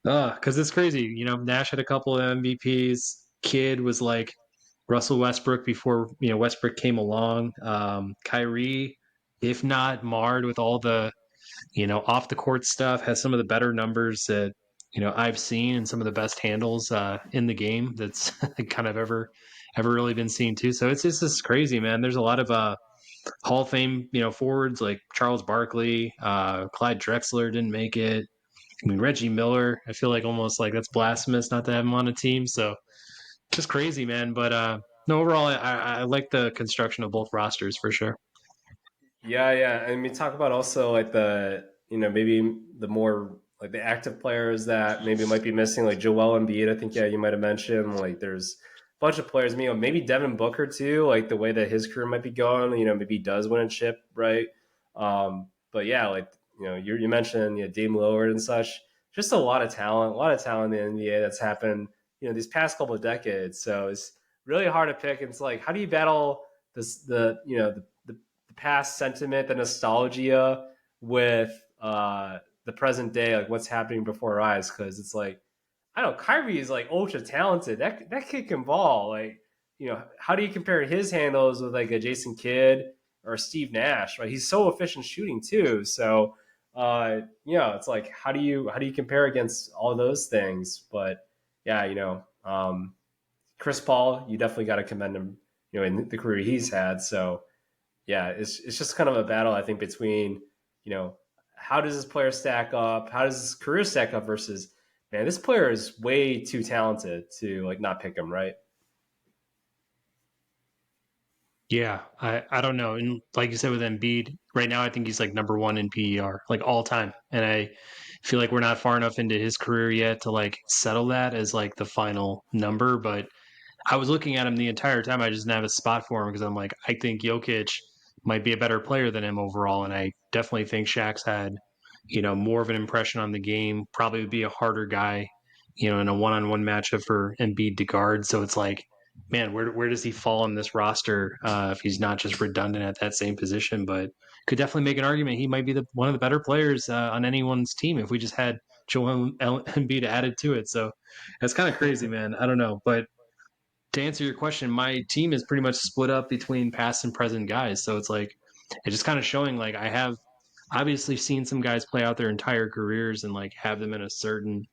because it's crazy. Nash had a couple of MVPs. Kidd was like Russell Westbrook before Westbrook came along. Kyrie, if not marred with all the off the court stuff, has some of the better numbers that I've seen and some of the best handles in the game that's kind of ever really been seen too. So it's just crazy, man. There's a lot of Hall of Fame forwards like Charles Barkley, Clyde Drexler didn't make it. I mean Reggie Miller. I feel like almost like that's blasphemous not to have him on a team. So just crazy, man. But no, overall, I like the construction of both rosters for sure.
Yeah, yeah. I mean, talk about also like maybe the more like the active players that maybe might be missing, like Joel Embiid. I think, yeah, you might have mentioned like there's a bunch of players, maybe Devin Booker too, like the way that his career might be going, maybe he does win a chip, right? But yeah, like, you mentioned, Dame Lillard and such, just a lot of talent in the NBA that's happened, these past couple of decades. So it's really hard to pick. And it's like, how do you battle this, the past sentiment, the nostalgia with the present day, like what's happening before our eyes? Because it's like, I don't know, Kyrie is like ultra talented. That kid can ball. Like, how do you compare his handles with like a Jason Kidd or Steve Nash? Right, he's so efficient shooting too. So, it's like how do you compare against all those things? But yeah, Chris Paul, you definitely got to commend him. In the career he's had. So yeah, it's just kind of a battle, I think, between, you know, how does this player stack up? How does his career stack up versus, man, this player is way too talented to like not pick him, right?
Yeah, I don't know. And like you said with Embiid, right now I think he's like number one in PER, like all time. And I feel like we're not far enough into his career yet to like settle that as like the final number. But I was looking at him the entire time. I just didn't have a spot for him because I'm like, I think Jokic might be a better player than him overall, and I definitely think Shaq's had, more of an impression on the game. Probably would be a harder guy, in a one-on-one matchup for Embiid to guard. So it's like, man, where does he fall on this roster if he's not just redundant at that same position? But could definitely make an argument he might be one of the better players on anyone's team if we just had Joel Embiid added to it. So that's kind of crazy, man. I don't know, but to answer your question, my team is pretty much split up between past and present guys. So it's like it's just kind of showing like I have obviously seen some guys play out their entire careers and like have them in a certain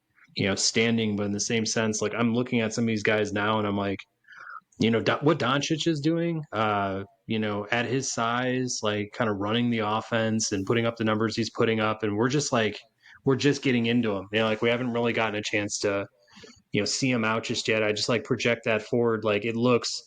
standing, but in the same sense, like I'm looking at some of these guys now and I'm like, what Doncic is doing, at his size, like kind of running the offense and putting up the numbers he's putting up, and we're just getting into him. Like we haven't really gotten a chance to see him out just yet. I just like project that forward. Like it looks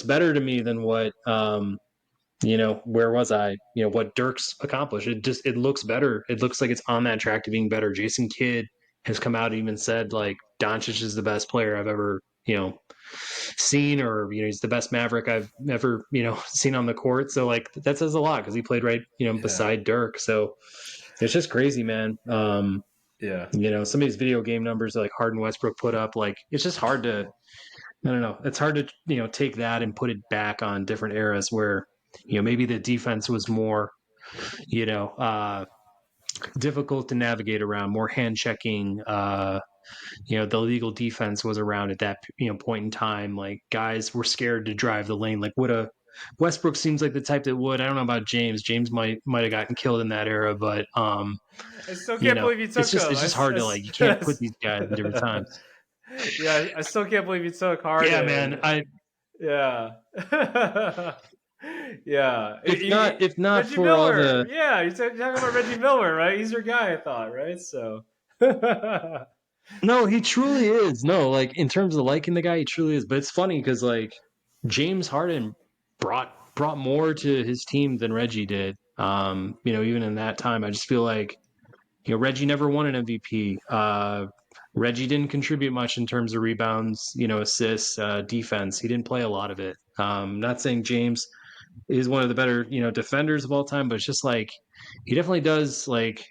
better to me than what where was I? What Dirk's accomplished. It looks better. It looks like it's on that track to being better. Jason Kidd has come out and even said like Doncic is the best player I've ever seen, or he's the best Maverick I've ever seen on the court. So like that says a lot because he played right
Yeah.
beside Dirk. So it's just crazy, man.
Yeah.
Some of these video game numbers like Harden Westbrook put up, like it's just hard to I don't know. It's hard to take that and put it back on different eras where maybe the defense was more you know difficult to navigate around, more hand checking. The legal defense was around at that point in time. Like guys were scared to drive the lane. Like would a Westbrook seems like the type that would. I don't know about James. James might have gotten killed in that era, but
I still can't believe you
it's
took
just
him.
it's just hard to like you can't put these guys in different times.
Yeah, I still can't believe you took
Yeah, man.
Harden. Yeah. Yeah.
If not
Reggie
for all
Miller.
the
Yeah, you're talking about Reggie Miller, right? He's your guy, I thought, right? So.
no, he truly is. No, like in terms of liking the guy, he truly is. But it's funny because like James Harden brought more to his team than Reggie did. Even in that time, I just feel like Reggie never won an MVP. Reggie didn't contribute much in terms of rebounds, assists, defense. He didn't play a lot of it. Not saying James is one of the better, defenders of all time, but it's just like he definitely does like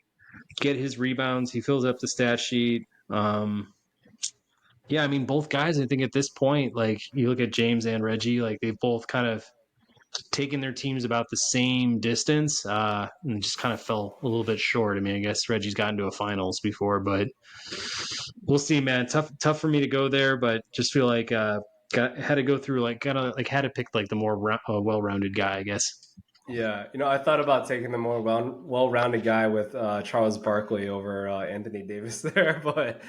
get his rebounds. He fills up the stat sheet. Yeah, I mean, both guys, I think at this point, like you look at James and Reggie, like they've both kind of taken their teams about the same distance and just kind of fell a little bit short. I mean, I guess Reggie's gotten to a finals before, but we'll see, man. Tough for me to go there, but just feel like had to go through like had to pick like the more well-rounded guy, I guess.
Yeah, I thought about taking the more well-rounded guy with Charles Barkley over Anthony Davis there, but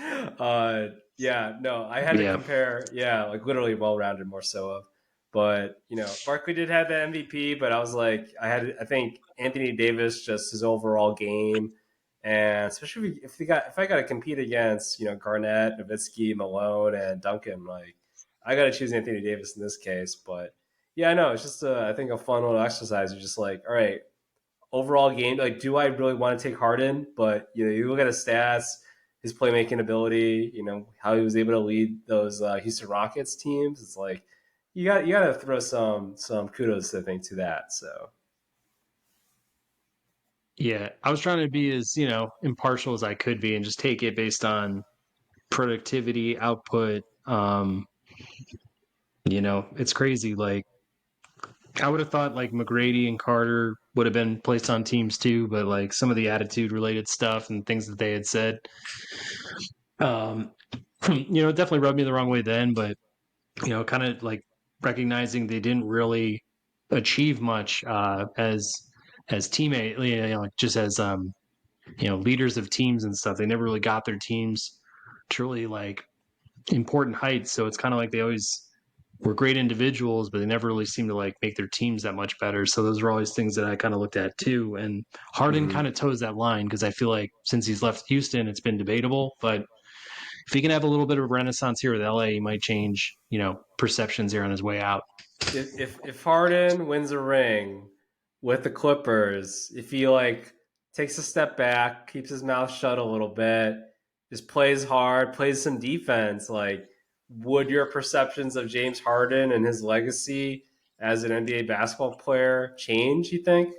yeah, no, I had to
Yeah,
compare. Yeah, like literally well-rounded more so of, but Barkley did have the MVP, but I was like, I think Anthony Davis just his overall game, and especially if I got to compete against Garnett, Nowitzki, Malone, and Duncan, like I got to choose Anthony Davis in this case, but. Yeah, I know. It's just I think a fun little exercise. You're just like, all right, overall game. Like, do I really want to take Harden? But you look at his stats, his playmaking ability. How he was able to lead those Houston Rockets teams. It's like you got to throw some kudos I think to that. So
yeah. I was trying to be as impartial as I could be and just take it based on productivity, output. It's crazy. Like I would have thought like McGrady and Carter would have been placed on teams too, but like some of the attitude related stuff and things that they had said, um, definitely rubbed me the wrong way then. But kind of like recognizing they didn't really achieve much as teammate, like just as leaders of teams and stuff. They never really got their teams to really like important heights. So it's kind of like they always were great individuals, but they never really seemed to like make their teams that much better. So those are always things that I kind of looked at too. And Harden kind
mhm.
of toes that line because I feel like since he's left Houston, it's been debatable. But if he can have a little bit of a renaissance here with LA, he might change, perceptions here on his way out.
If Harden wins a ring with the Clippers, if he like takes a step back, keeps his mouth shut a little bit, just plays hard, plays some defense, like would your perceptions of James Harden and his legacy as an NBA basketball player change, you think?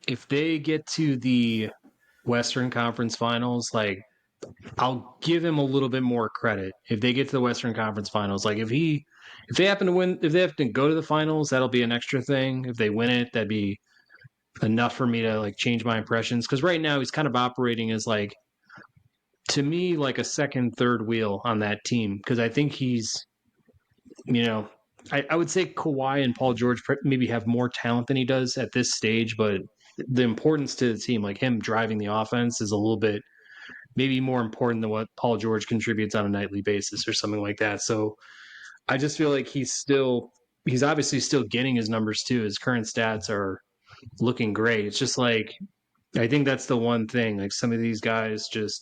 If they get to the Western Conference Finals, like I'll give him a little bit more credit. If they get to the Western Conference Finals, like if they happen to win, if they have to go to the finals, that'll be an extra thing. If they win it, that'd be enough for me to like change my impressions. Because right now he's kind of operating as like to me like a second, third wheel on that team. Because I think he's you know I would say Kawhi and Paul George maybe have more talent than he does at this stage, but the importance to the team, like him driving the offense, is a little bit maybe more important than what Paul George contributes on a nightly basis or something like that. So I just feel like he's obviously still getting his numbers too. His current stats are looking great. It's just like I think that's the one thing. Like some of these guys just